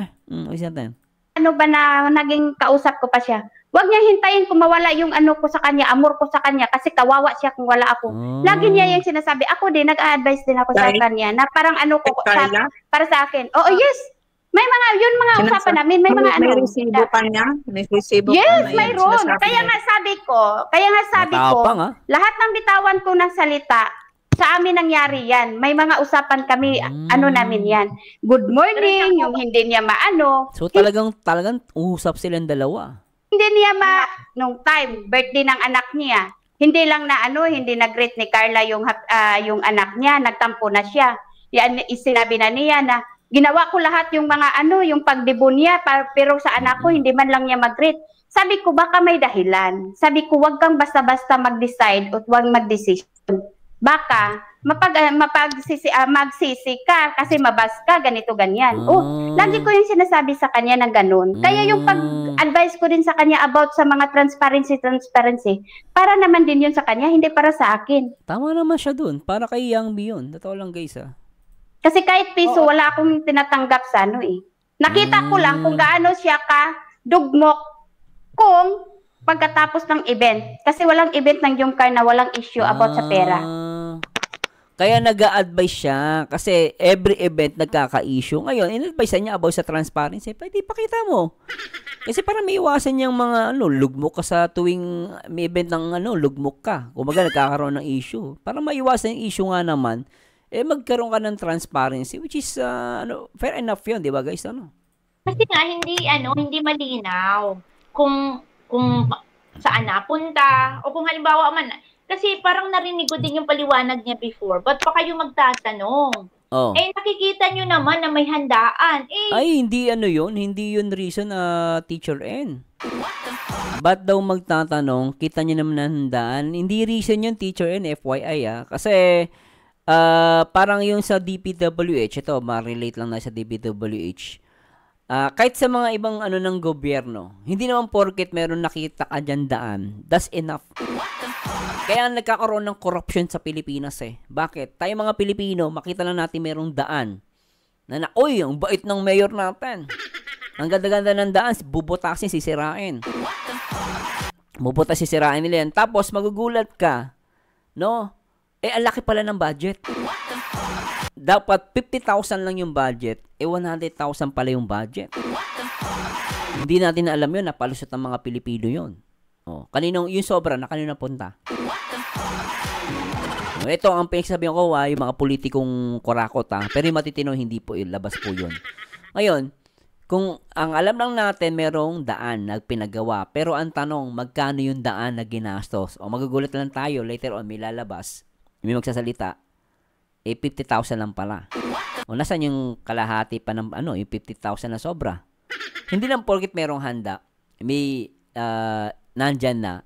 Isa natin. Ano ba na naging kausap ko pa siya? Wag niya hintayin kung mawala yung ano ko sa kanya, amor ko sa kanya kasi kawawa siya kung wala ako. Lagi niya yung sinasabi. Ako din, nag-a-advise din ako sa kanya na parang para sa akin. Oo, yes. May mga, yun mga usapan namin, may mga May resibo pa niya? May resibo pa Yes, na yan, mayroon. sinasabi Kaya niya. nga sabi ko, Matapang, ha? lahat ng bitawan ko ng salita, sa amin nangyari yan. May mga usapan kami, ano namin yan. Good morning, yung hindi niya maano. So talagang usap silang dalawa. Hindi niya nung time, birthday ng anak niya. Hindi lang na hindi nag-greet ni Carla yung anak niya, nagtampo na siya. Yan, sinabi na niya na, ginawa ko lahat yung mga yung pagdibon niya, pero sa anak ko, hindi man lang niya mag-greet. Sabi ko, baka may dahilan. Sabi ko, wag kang basta-basta mag-decide at wag mag-decision. Baka, magsisi ka kasi mabas ka, ganito, ganyan. Lagi ko yung sinasabi sa kanya na ganun. Kaya yung pag-advise ko din sa kanya about sa mga transparency, para naman din yun sa kanya, hindi para sa akin. Tama naman siya dun. Para kay Young B yun. Totoo lang, guys, ha. Kasi kahit piso, wala akong tinatanggap sa Nakita ko lang kung gaano siya dugmok kung pagkatapos ng event. Kasi walang event ng Jumcar na walang issue about sa pera. Kaya nag-a-advise siya. Kasi every event nagkaka-issue. Ngayon, in-advise niya about sa transparency. Pwede ipakita mo. Kasi para may iwasan niyang mga lugmok ka sa tuwing may event ng lugmok ka. Kung nagkakaroon ng issue. Para maiwasan yung issue nga naman, magkaroon ka ng transparency, which is fair enough yun, di ba guys? Kasi nga hindi malinaw kung saan napunta o kung halimbawa man, kasi parang narinig ko din yung paliwanag niya before, ba't pa kayo magtatanong? Nakikita nyo naman na may handaan. Ay, hindi hindi yun reason Teacher N. Ba't daw magtatanong, kita nyo naman na handaan? Hindi reason yun, Teacher N, FYI kasi parang yung sa DPWH, ito, ma-relate lang na sa DPWH. Kahit sa mga ibang ng gobyerno, hindi naman porket meron nakita ka dyan daan, that's enough. Kaya nagkakaroon ng corruption sa Pilipinas Bakit? Tayo mga Pilipino, makita lang natin merong daan. Oy, ang bait ng mayor natin. Ang ganda-ganda ng daan, bubutasin, sisirain. Sisirain nila yan. Tapos, magugulat ka, ang laki pala ng budget. Dapat 50,000 lang yung budget, 100,000 pala yung budget. Hindi natin na alam yun, napalusot ng mga Pilipino yun. Kaninong yung sobra na kanino napunta? Ito ang pinagsasabihan ko, yung mga politikong kurakot pero yung matitino hindi po labas po yun. Ngayon, kung ang alam lang natin merong daan na pinagawa, pero ang tanong, magkano yung daan na ginastos? Magugulat lang tayo, later on may lalabas, may magsasalita, 50,000 lang pala. Nasaan yung kalahati pa ng yung 50,000 na sobra? Hindi lang porket merong handa, may nandyan na,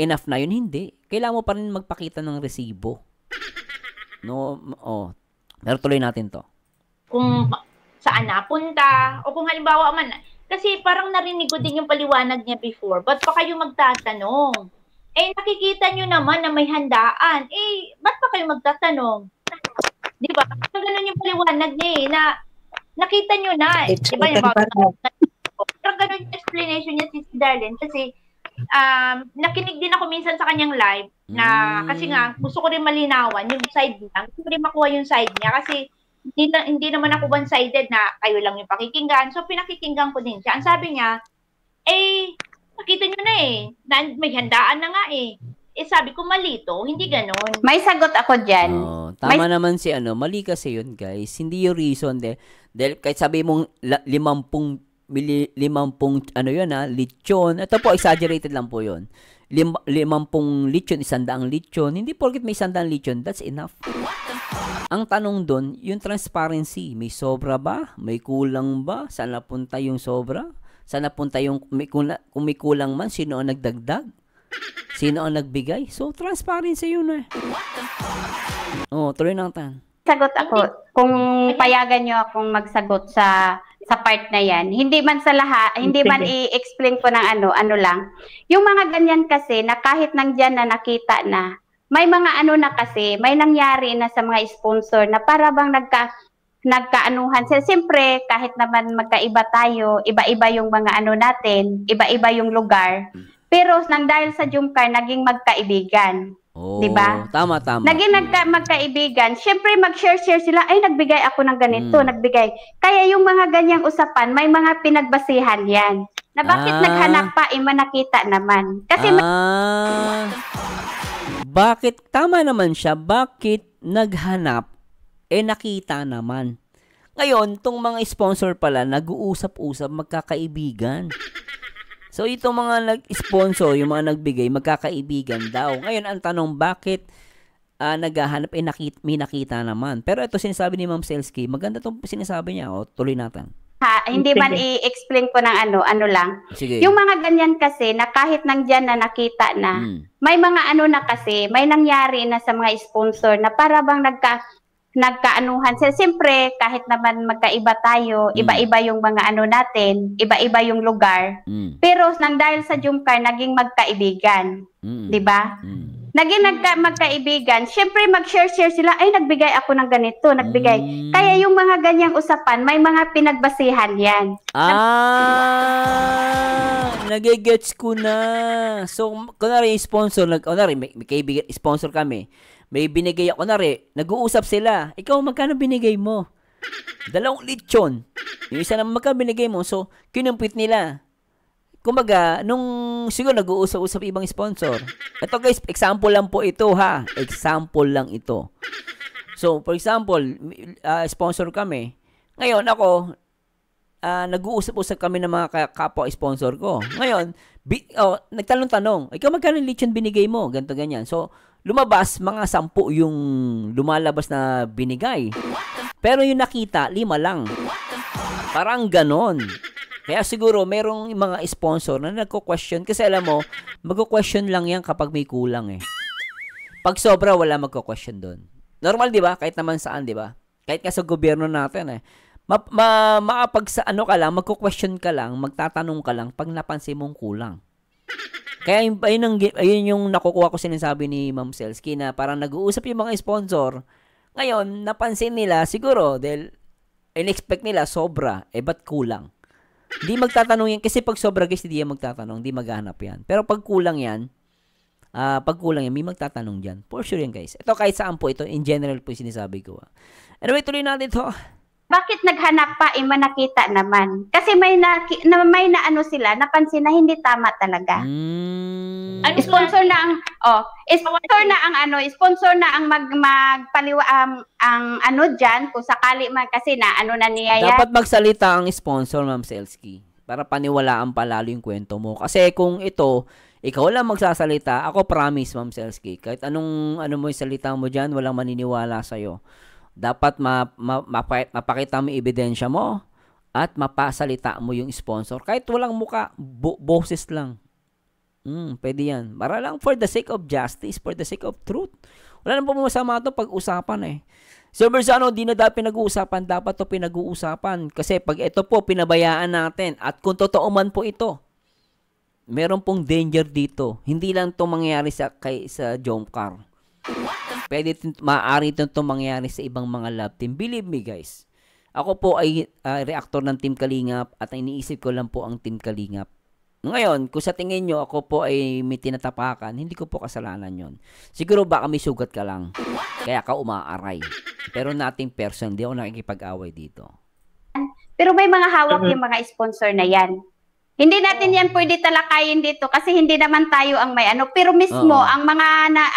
enough na yun, hindi. Kailangan mo pa rin magpakita ng resibo. Pero tuloy natin to. Kung saan napunta, o kung halimbawa man, kasi parang narinig ko din yung paliwanag niya before, ba't pa kayo magtatanong? Nakikita nyo naman na may handaan. Ba't pa kayo magtatanong? Di ba? Ganun yung paliwanag niya na nakita nyo na. Di ba? Parang ganun yung explanation niya si Darlene kasi nakinig din ako minsan sa kanyang live na kasi nga gusto ko rin malinawan yung side niya. Gusto ko rin makuha yung side niya kasi hindi naman ako one-sided na kayo lang yung pakikinggan. So pinakikinggan ko din siya. Ang sabi niya, nakita nyo na may handaan na nga sabi ko malito, hindi ganon. May sagot ako dyan. Tama naman si mali kasi yun guys. Hindi yung reason dahil kahit sabi mong 50 lechon. Ito po, exaggerated lang po yun. 50 lechon, 100 lechon. Hindi porket may 100 lechon, that's enough. Ang tanong doon, yung transparency, may sobra ba? May kulang ba? Saan napunta yung sobra? Saan napunta yung kung may kulang man, sino ang nagdagdag? Sino ang nagbigay? So, transparency yun tuloy natin. Sagot ako. Kung payagan nyo akong magsagot sa part na yan. Hindi man sa lahat, hindi man i-explain ko ng ano lang. Yung mga ganyan kasi na kahit nandyan na nakita na, may mga na kasi, may nangyari na sa mga sponsor na para bang nagkaanuhan. Siyempre, kahit naman magkaiba tayo, iba-iba yung mga natin, iba-iba yung lugar. Pero nang dahil sa Jumcar, naging magkaibigan. Oh, 'Di ba? tama, tama. Naging magkaibigan, syempre mag-share-share sila, ay nagbigay ako ng ganito, nagbigay. Kaya yung mga ganyang usapan, may mga pinagbasihan yan. Na bakit naghanap pa, manakita naman. Kasi bakit, tama naman siya, bakit naghanap, nakita naman. Ngayon, tong mga sponsor pala, nag-uusap-usap, magkakaibigan. So, itong mga nag-sponsor, yung mga nagbigay, magkakaibigan daw. Ngayon, ang tanong, bakit naghahanap, may nakita naman. Pero ito, sinasabi ni Ma'am Selsky, maganda itong sinasabi niya. Tuloy natin. Hindi man i-explain ko ng ano lang. Sige. Yung mga ganyan kasi, na kahit nandyan na nakita na, may mga na kasi, may nangyari na sa mga sponsor na para bang nagkaanuhan. Siyempre, kahit naman magkaiba tayo, iba-iba yung mga natin, iba-iba yung lugar. Pero nang dahil sa Jumcar, naging magkaibigan. 'Di ba? Naging magkaibigan, syempre mag-share-share sila, ay nagbigay ako ng ganito, nagbigay. Kaya yung mga ganyang usapan, may mga pinagbasihan yan. Nagigets ko na. So, kunwari sponsor, may kaibigan, sponsor kami, may binigay ako, kunwari, nag-uusap sila, ikaw magkano binigay mo? 2 lechon. Yung isa naman magkano binigay mo, so, kinumpit nila. Kumbaga, nung siguro nag-uusap-usap ibang sponsor. Ito guys, example lang po ito ha. Example lang ito. So, for example, sponsor kami. Ngayon, ako, nag-uusap-usap kami ng mga kapwa-sponsor ko. Ngayon, nagtanong-tanong, ikaw magkano lechon binigay mo? Ganto ganyan. So, lumabas, mga 10 yung lumalabas na binigay. Pero yung nakita, 5 lang. Parang ganon. Kaya siguro, merong mga sponsor na nagko-question. Kasi alam mo, magko-question lang yan kapag may kulang eh. Pag sobra, wala magko-question doon. Normal, di ba? Kahit naman saan, di ba? Kahit nga sa gobyerno natin eh. Ka lang, magko-question ka lang, magtatanong ka lang pag napansin mong kulang. Kaya ayun yung nakukuha ko sinasabi ni Ma'am Selsky na parang nag-uusap yung mga sponsor. Ngayon, napansin nila, siguro, dahil in-expect nila sobra, ba't kulang? Hindi magtatanong yan. Kasi pag sobra guys, hindi yan magtatanong. Hindi maghanap yan. Pero pag kulang yan, may magtatanong dyan. For sure yan guys. Ito kahit saan po ito. In general po yung sinasabi ko. Anyway, tuloy natin ito. Bakit naghanap pa, manakita naman? Kasi may sila, napansin na hindi tama talaga. Sponsor na ang magpaliwa ang diyan kung sakali man kasi na niya yan. Dapat magsalita ang sponsor, Ma'am Selsky, para paniwalaan palalo yung kwento mo. Kasi kung ikaw lang magsasalita, ako promise, Ma'am Selsky, kahit anong mo yung salita mo diyan, walang maniniwala sa iyo. Dapat mapakita mo ebidensya mo at mapasalita mo yung sponsor. Kahit walang muka, boses lang. Pwede yan. Para lang for the sake of justice, for the sake of truth. Wala nang pumasama ito pag-usapan eh. So, Bersano, di na dapat pinag-uusapan. Dapat ito pinag-uusapan. Kasi pag ito po, pinabayaan natin. At kung totoo man po ito, meron pong danger dito. Hindi lang ito mangyayari sa Jomcar. Pwede maaari ito mangyayari sa ibang mga love team. Believe me guys. Ako po ay reactor ng Team Kalingap at iniisip ko lang po ang Team Kalingap. Ngayon, kung sa tingin nyo ako po ay may tinatapakan, hindi ko po kasalanan yon. Siguro baka may sugat ka lang. Kaya ka umaaray. Pero nating person, hindi ako nakikipag-away dito. Pero may mga hawak yung mga sponsor na yan. Hindi natin yan pwede talakayin dito kasi hindi naman tayo ang may pero mismo ang mga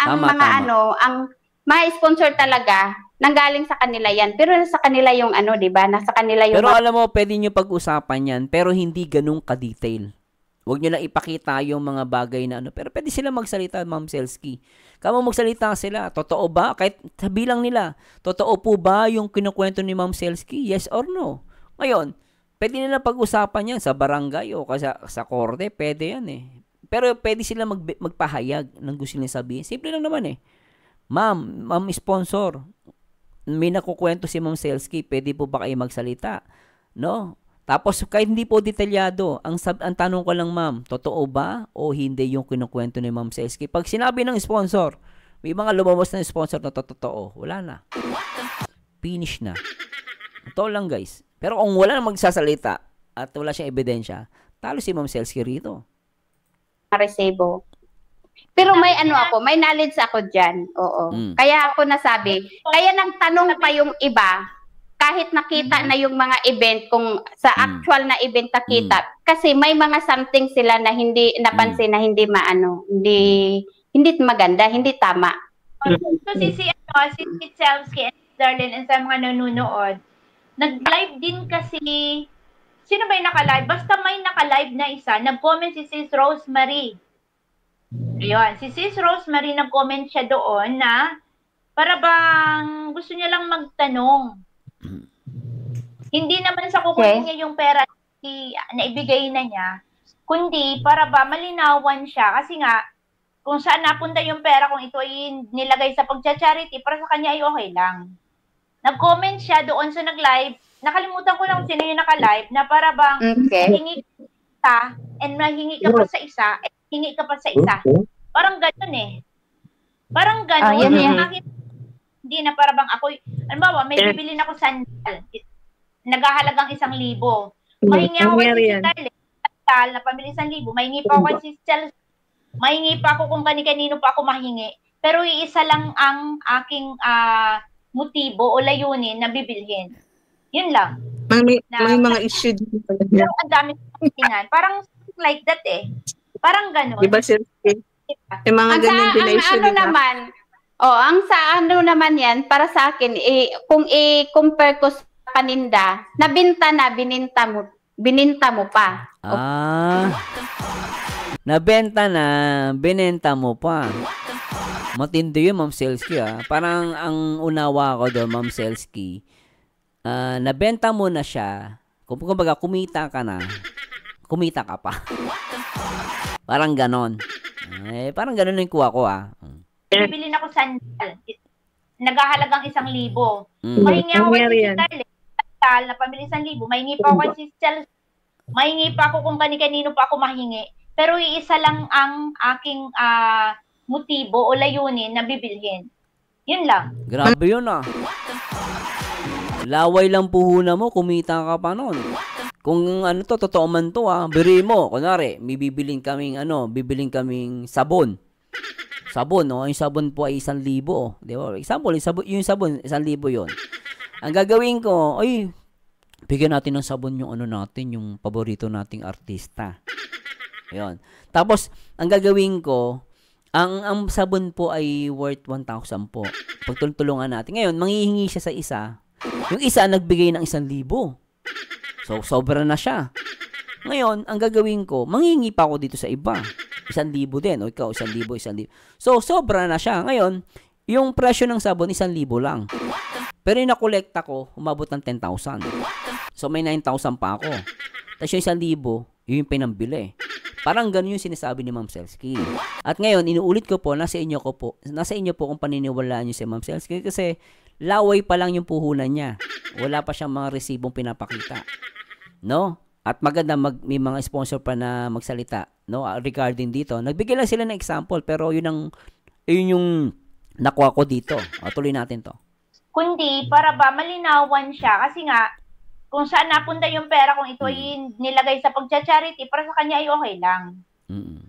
ang mga sponsor talaga nanggaling sa kanila yan. Pero sa kanila yung di ba? Nasa kanila yung Pero alam mo, pwede niyo pag-usapan yan pero hindi ganung ka-detail. Huwag niyo lang ipakita yung mga bagay na pero pwede sila magsalita, Ma'am Selsky. Kamo magsalita sila. Totoo ba? Kahit sabilang nila, totoo po ba yung kinukwento ni Ma'am Selsky? Yes or no? Ngayon, pwede nila pag-usapan yan sa barangay o sa korte, pwede yan eh. Pero pwede sila magpahayag ng gusto nila sabihin. Simple lang naman eh. Ma'am sponsor, may nakukwento si Ma'am Selsky, pwede po ba kayo magsalita? No? Tapos kahit hindi po detalyado, ang tanong ko lang ma'am, totoo ba o hindi yung kinukwento ni Ma'am Selsky? Pag sinabi ng sponsor, may mga lumabas na sponsor na totoo, wala na. Finish na. Ito lang guys. Pero kung wala na magsasalita at wala siyang ebidensya, talo si Ma'am Selsky rito. Resebo. Pero may may knowledge ako dyan. Oo. Kaya ako nasabi, kaya nang tanong pa yung iba, kahit nakita na yung mga event, kung sa actual na event nakita, kasi may mga something sila na hindi napansin na hindi hindi maganda, hindi tama. So si Chelsea and Darlene and sa mga nanonood, nag-live din kasi, sino ba yung naka-live? Basta may naka-live na isa, nag-comment si Sis Rosemary. Ayun, si Sis Rosemary nag-comment siya doon na para bang gusto niya lang magtanong. Hindi naman sa kukunin niya yung pera na ibigay na niya, kundi para ba malinawan siya kasi nga kung saan napunta yung pera, kung ito ay nilagay sa pagcha-charity, para sa kanya ay okay lang. Nag-comment siya doon sa nag-live, nakalimutan ko lang sino yung naka-live, na para bang hingi ka and mahingi ka pa sa isa, hingi ka pa sa isa. Parang gano'n eh. Parang gano'n. Hindi na para bang ako, halimbawa, may bibili na ako sandal, naghahalagang 1,000. Mahingi ako kay si Sandal, na pamili 1,000, mahingi pa ako kay si Chelsea, mahingi pa ako kung kanino pa ako mahingi. Pero iisa lang ang aking motibo o layunin na bibilhin. Yun lang. May mga issue din pala. Pero ang dami ng tingnan. Parang like that eh. Parang gano'n. Diba, sir? Yung mga ganun din na issue. Ang sa naman yan, para sa akin, kung i-compare ko sa paninda, bininta mo pa. Nabenta na, binenta mo pa. Matindi yun, Ma'am Selsky. Parang ang unawa ko doon, Ma'am Selsky, nabenta mo na siya, kumbaga kumita ka na, kumita ka pa. Parang ganon. Parang ganon yung kuha ko. Bibili na ako sandal, naghahalagang 1,000. Mahingi ako kay si Sandal, na pamili 1,000, mahingi pa ako kay si Chelsea, mahingi pa ako kung kanino pa ako mahingi. Pero iisa lang ang aking motibo o layunin na bibilhin. Yun lang. Grabe yun Laway lang puhunan mo, kumita ka pa nun. Kung totoo man to biri mo, kunwari, may bibiling kaming sabon. Sabon, yung sabon po ay 1,000, di ba? Example, yung sabon, 1,000 yun. Ang gagawin ko, bigyan natin ng sabon yung yung paborito nating artista. Yun. Tapos, ang gagawin ko, ang sabon po ay worth 1,000 po. Pagtulungan natin. Ngayon, manghihingi siya sa isa. Yung isa, nagbigay ng 1,000. So, sobra na siya. Ngayon, ang gagawin ko, manghihingi pa ako dito sa iba. 1,000 din. O ikaw, 1,000. So, sobra na siya. Ngayon, yung presyo ng sabon, 1,000 lang. Pero yung nakolekta ko, umabot ng 10,000. So, may 9,000 pa ako. Tapos yung 1,000, yun yung pinambili. Parang ganun yung sinasabi ni Ma'am Selsky. At ngayon, inuulit ko po, nasa inyo po kung paniniwalaan nyo si Ma'am Selsky kasi laway pa lang yung puhunan niya. Wala pa siyang mga resibong pinapakita. No? At maganda may mga sponsor pa na magsalita, no, regarding dito. Nagbigay lang sila ng example pero yun yung nakuha ko dito. Tuloy natin to. Kundi para ba malinawan siya kasi nga kung saan napunta yung pera, kung ito ay nilagay sa pagcha-charity, para sa kanya ay okay lang.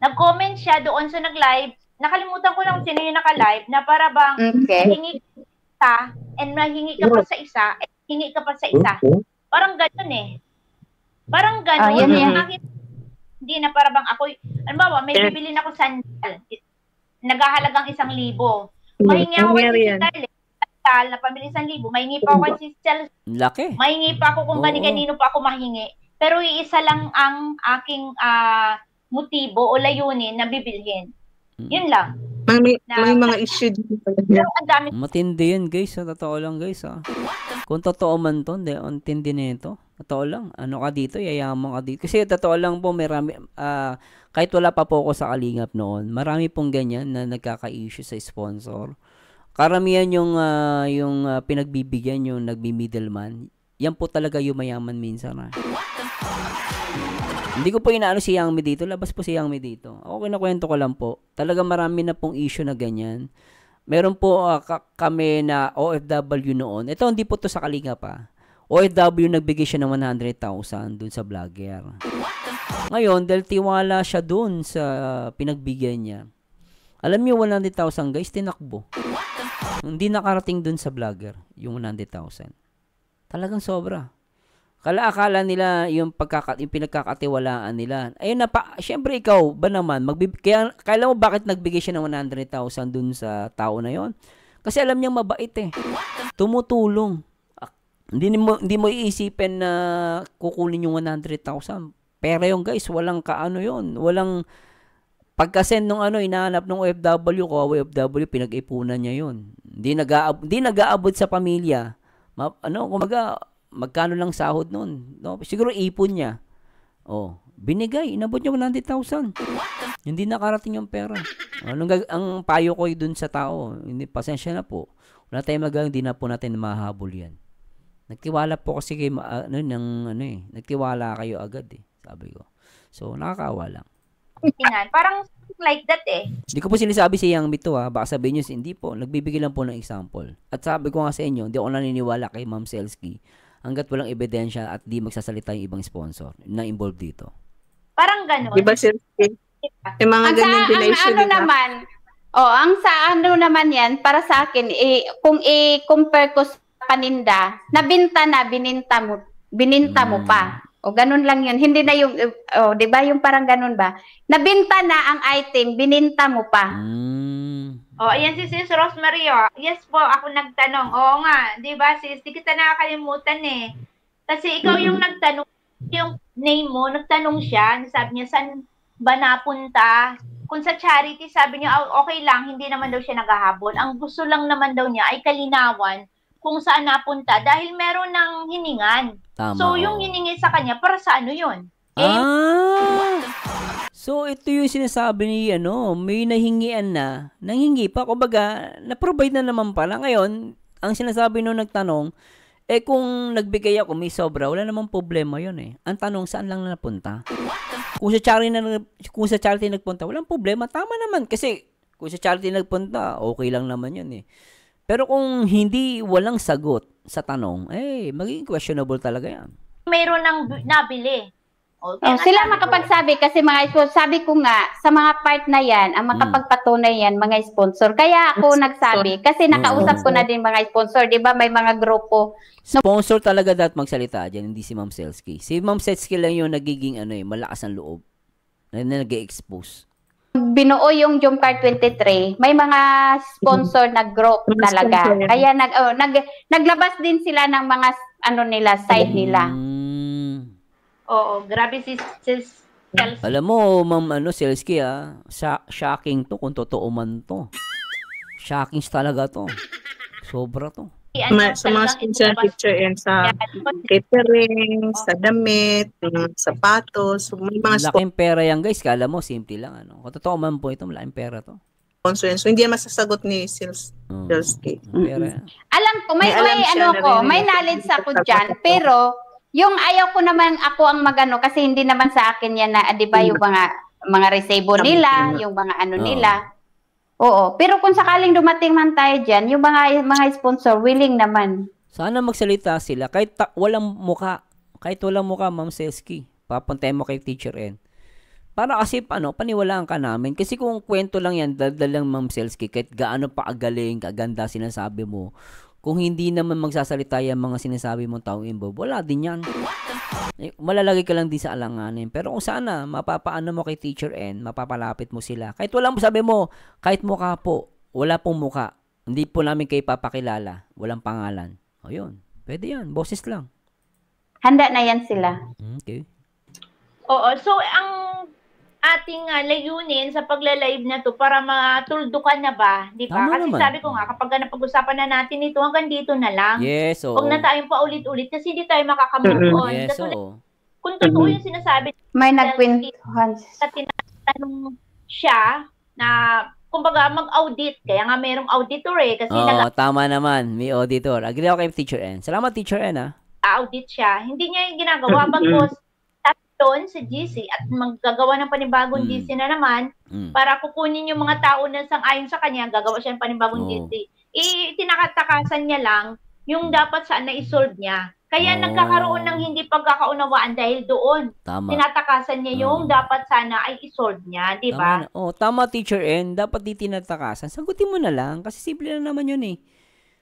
Nag-comment siya doon sa nag-live, nakalimutan ko lang sino yung naka-live, na para bang hingi ka and mahingi ka pa sa isa, hingi ka pa sa isa. Parang gano'n eh. Parang gano'n. Hindi na para bang ako, halimbawa, may bibili na ako sandal, naghahalagang 1,000. Mahingi ako kay si Sandal, na pamili 1,000, mahingi pa ako kay si Chelsea. Laki. Mahingi pa ako kung kanino pa ako mahingi. Pero iisa lang ang aking motibo o layunin na bibilhin. Yun lang. May mga issue din pala. Matindi yan, guys. Totoo lang, guys. Kung totoo man to, ang tindi nito. Totoo lang. Ano ka dito? Yayaman ka dito. Kasi totoo lang po, kahit wala pa po ako sa Kalingap noon, marami pong ganyan na nagkaka-issue sa sponsor. Karamihan yung pinagbibigyan, yung nagbi-middleman, yan po talaga yung mayaman minsan. Hindi ko po inaano si Yang Mi dito, labas po si Yang Mi dito. Ako kinakwento ko lang po. Talaga marami na pong issue na ganyan. Meron po kami na OFW noon. Ito hindi po to sa Kalinga pa. OFW nagbigay siya ng 100,000 dun sa vlogger. Ngayon, dahil tiwala siya dun sa pinagbigyan niya, Alam niyo 100,000 guys, tinakbo. Hindi nakarating dun sa vlogger, yung 100,000. Talagang sobra. Akala nila yung pinagkakatiwalaan nila. Ayun na pa, syempre ikaw ba naman, kaya mo bakit nagbigay siya ng 100,000 dun sa tao na yon? Kasi alam niyang mabait eh. Tumutulong. Hindi mo iisipin na kukunin yung 100,000. Pera yung guys, walang kaano yon. Walang pagka-send nung inahanap ng OFW ko, OFW, pinag-ipunan niya yun. Hindi nag-aabot sa pamilya. Kumaga, magkano lang sahod nun? No? Siguro ipon niya. Binigay, inabot niya 100,000. Hindi nakarating yung pera. Ang payo ko dun sa tao, pasensya na po. Wala tayong magaling, hindi na po natin mahabol yan. Nagtiwala po kasi kayo, nagtiwala kayo agad eh, sabi ko. So, nakakaawa lang. Parang like that eh. Hindi ko po sinasabi si Yang Mito baka sabihin nyo, hindi po, nagbibigay lang po ng example. At sabi ko nga sa inyo, hindi ako naniniwala kay Ma'am Selsky hanggat walang ebidensya at di magsasalita yung ibang sponsor na involved dito. Parang gano'n. Diba Selsky? Yung mga ganyan dination ang naman yan, para sa akin, kung i-compare ko sa paninda, bininta mo pa. O ganun lang yun. Hindi na yung, di ba yung parang ganun ba? Nabinta na ang item, bininta mo pa. Ayan si Sis Rosemary. Yes po, ako nagtanong. Oo nga, di ba sis? Di kita nakakalimutan eh. Kasi ikaw yung nagtanong, yung name mo, nagtanong siya, sabi niya, saan ba napunta? Kung sa charity, sabi niya, okay lang, hindi naman daw siya naghahabol. Ang gusto lang naman daw niya ay kalinawan kung saan napunta dahil meron ng hiningan. Tama, so, yung hiningi sa kanya, para sa ano yun? So, ito yung sinasabi ni, may nahingian na, nanghingi pa, kumbaga, na-provide na naman pala. Ngayon, ang sinasabi nung nagtanong, kung nagbigay ako, may sobra, wala namang problema yun eh. Ang tanong, saan lang na napunta? Kung sa charity nagpunta, walang problema, tama naman. Kasi, kung sa charity nagpunta, okay lang naman yun eh. Pero kung walang sagot sa tanong, magiging questionable talaga yan. Mayroon ng nabili. Sila makapagsabi kasi sabi ko nga, sa mga part na yan, ang makapagpatunay yan, mga sponsor. Kaya ako nagsabi, kasi nakausap ko na din mga sponsor, di ba may mga grupo. Sponsor talaga dapat magsalita dyan, hindi si Ma'am Selsky. Si Ma'am Selsky lang yung nagiging malakas ang loob, na nag-expose. Binuo yung Jumcard 23, may mga sponsor na group talaga. Kaya naglabas din sila ng mga side nila. Oo, grabe si Selsky. Alam mo, Ma'am Selsky shocking to kung totoo man to. Shocking talaga to. Sobra to. Sa mga sponsor picture yan sa catering, sa damit, sapatos, may mga laking pera yan guys, kala mo simple lang Kung totoo man po ito, malaking pera to. Sponsor yan. So hindi yan masasagot ni Selsky. Pera. Alam ko, may knowledge ako dyan, pero yung ayaw ko naman ako ang magano kasi hindi naman sa akin yan na, di ba, yung mga resebo nila, yung mga nila. Oo, pero kung sakaling dumating man tayo dyan, yung mga sponsor, willing naman. Sana magsalita sila, kahit walang muka, Ma'am Selsky, papuntahin mo kay Teacher N. Para kasi, paniwalaan ka namin. Kasi kung kwento lang yan, dadalang Ma'am Selsky, kahit gaano pa agaling, kaganda sinasabi mo, kung hindi naman magsasalita yung mga sinasabi mong taong involved, wala din yan. Malalagay ka lang din sa alanganin. Pero kung sana, mapapaano mo kay Teacher N, mapapalapit mo sila. Kahit wala mo, sabi mo, kahit mukha po, wala pong mukha. Hindi po namin kayo papakilala. Walang pangalan. O yun, pwede yan. Boses lang. Handa na yan sila. Okay. Oo, so ang ating layunin sa pagla-live na to para matuldukan na ba, di ba? Kasi naman. Sabi ko nga, kapag napag-usapan na natin ito, hanggang dito na lang. Yes, oo. Huwag na tayong paulit-ulit kasi hindi tayo makakamove on. Yes, oo. Kung totoo yung sinasabi, may nagkwentuhan. Sa tinatanong siya na, kumbaga, mag-audit. Kaya nga merong auditor eh. Kasi tama naman. May auditor. Agree ako kay Teacher N. Salamat, Teacher N, audit siya. Hindi niya yung ginagawa. Bagkos, doon sa GC at maggagawa ng panibagong GC na naman para kukunin yung mga tao na sang-ayon sa kanya, gagawa siya ng panibagong GC. Tinakatakasan niya lang yung dapat saan na isolve niya. Kaya nagkakaroon ng hindi pagkakaunawaan dahil doon. Tama. Tinatakasan niya yung dapat sana ay isolve niya, di ba? Tama, Teacher N. Dapat di tinatakasan. Sagutin mo na lang kasi simple lang naman yun eh.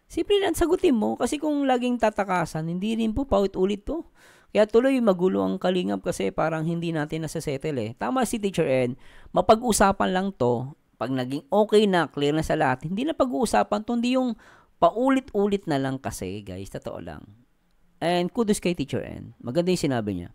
Simple lang sagutin mo kasi kung laging tatakasan, hindi rin po paulit-ulit to. Kaya tuloy magulo ang kalingap kasi parang hindi natin nasa-settle eh. Tama si Teacher N. Mapag-usapan lang to. Pag naging okay na, clear na sa lahat, hindi na pag-uusapan to, hindi yung paulit-ulit na lang kasi, guys. Totoo lang. And kudos kay Teacher N. Maganda yung sinabi niya.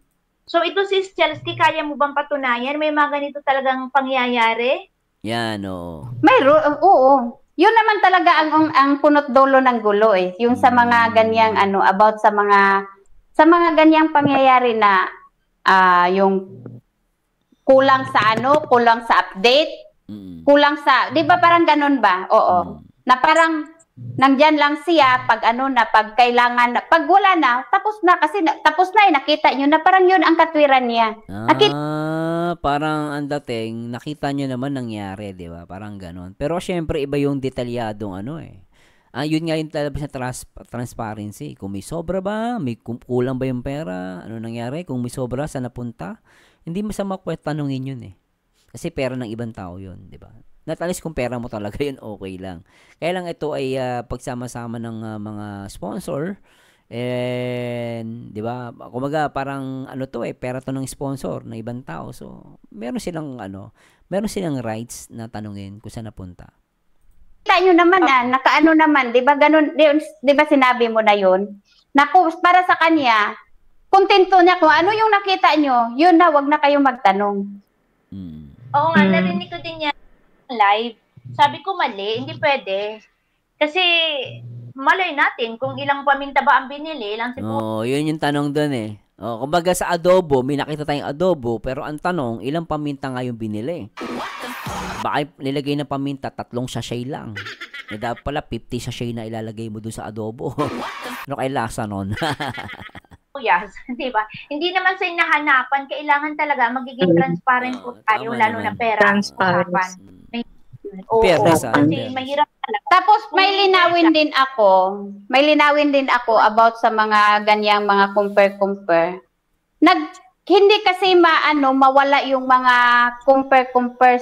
So ito si Chelsea, kaya mo bang patunayan? May mga ganito talagang pangyayari? Yan, oo. Mayroon, oo. Yun naman talaga ang punot dulo ng gulo eh. Yung sa mga ganyang about sa mga ganyang pangyayari na yung kulang sa kulang sa update, kulang sa, 'di ba parang ganun ba? Oo. Na parang nandyan lang siya pag pag kailangan, pag wala na, tapos na kasi tapos na eh, nakita nyo na parang yun ang katwiran niya. Parang ang dating, nakita nyo naman nangyari, di ba? Parang ganon. Pero syempre, iba yung detalyadong yun nga yung talabas na transparency. Kung may sobra ba, may kulang ba yung pera, ano nangyari, kung may sobra, saan napunta, hindi masama tanungin yun eh. Kasi pera ng ibang tao yun, di ba? Not unless kung pera mo talaga yun, okay lang. Kaya lang ito ay pagsama-sama ng mga sponsor. And, di ba? Kumaga, parang pera to ng sponsor ng ibang tao. So, meron silang rights na tanungin kung saan napunta. Kita nyo naman naman, di ba ganun, di ba sinabi mo na yun? Para sa kanya, kontento niya kung ano yung nakita nyo, yun na, wag na kayong magtanong. Oo nga, narinig ko din yan live. Sabi ko mali, hindi pwede. Kasi malay natin kung ilang paminta ba ang binili, ilang sibuyas. Yun yung tanong doon eh. Kumbaga sa adobo, may nakita tayong adobo, pero ang tanong, ilang paminta nga yung binili? Baka nilagay ng paminta, 3 sachet lang. Dapat pala 50 sachet na ilalagay mo doon sa adobo. Ano kay lasa nun? Yes, di ba? Hindi naman sa hinahanapan, kailangan talaga magiging transparent po tayo, lalo na pera. Transparent. Kasi mahirap talaga. Tapos may linawin din ako about sa mga ganyang mga compare. Hindi kasi mawala yung mga compare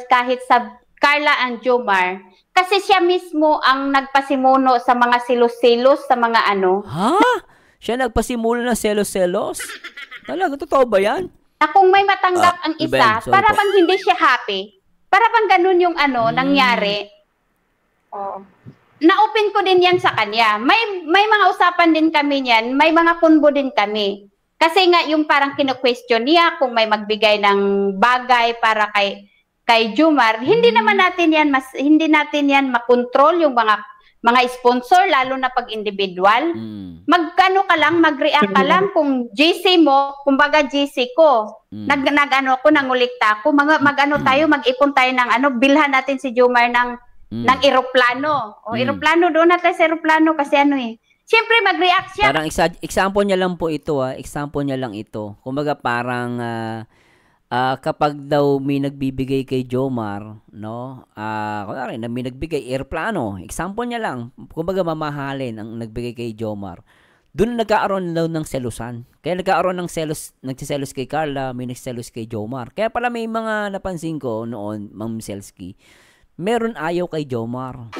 kahit sa Carla and Jomar. Kasi siya mismo ang nagpasimuno sa mga silos-silos sa mga Ha? Siya nagpasimulo ng selos-selos? Talaga, totoo ba yan? Na kung may matanggap ang isa, para bang hindi siya happy. Para bang ganun yung nangyari. Na-open ko din yan sa kanya. May mga usapan din kami niyan. May mga kunbo din kami. Kasi nga yung parang kino-question niya kung may magbigay ng bagay para kay Jomar. Hindi natin yan makontrol yung mga sponsor, lalo na pag individual. Mag-react ka lang kung GC mo, kumbaga GC ko. Nangulikta ako, mag-ipon tayo ng bilhan natin si Jomar ng eroplano. Eroplano, doon natin sa eroplano kasi siyempre mag-react siya. Parang example niya lang po ito, example niya lang ito. Kumbaga parang kapag daw may nagbibigay kay Jomar, no? Kunwari, may nagbigay eroplano, example niya lang, kumbaga mamahalin ang nagbigay kay Jomar. Doon nagkaaroon daw ng selusan. Kaya nagkaaroon ng nagsiselos kay Carla, may nagsiselos kay Jomar. Kaya pala may mga napansin ko noon, Ma'am Selsky, meron ayaw kay Jomar.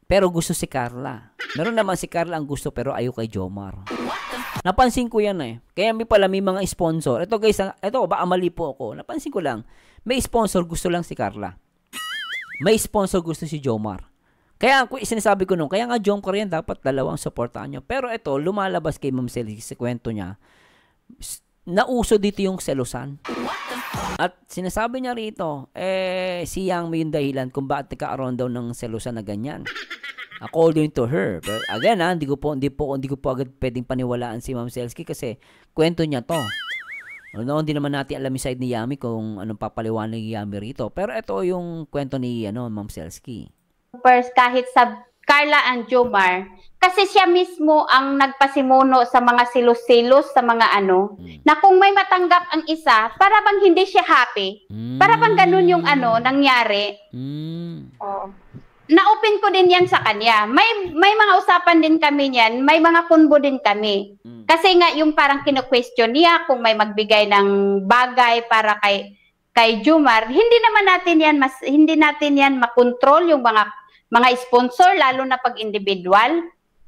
Pero gusto si Carla. Meron naman si Carla ang gusto pero ayaw kay Jomar. Napansin ko yan eh. Kaya may mga sponsor. Ito guys, baka mali po ako. Napansin ko lang. May sponsor gusto lang si Carla. May sponsor gusto si Jomar. Kaya sinasabi ko kaya nga Jomar yan, dapat dalawang supportahan nyo. Pero ito, lumalabas kay Ma'am Selsky sa kwento niya. Nauso dito yung selusan. At sinasabi niya rito, si Yang may yung dahilan kung bakit nagkaaroon daw ng selusan na ganyan. According to her. But again, hindi ko po agad pwedeng paniwalaan si Ma'am Selsky kasi kwento niya to. Hindi naman natin alam yung side ni Yami kung anong papaliwanag ni Yami rito. Pero ito yung kwento ni Ma'am Selsky. First, kahit sa Carla and Jomar, kasi siya mismo ang nagpasimuno sa mga silos-silos sa mga na kung may matanggap ang isa, para bang hindi siya happy. Para bang ganun yung nangyari. na-open ko din yan sa kanya. May mga usapan din kami niyan, may mga kunbo din kami. Kasi nga yung parang kino-question niya kung may magbigay ng bagay para kay Jomar, hindi natin yan makontrol yung mga sponsor, lalo na pag individual.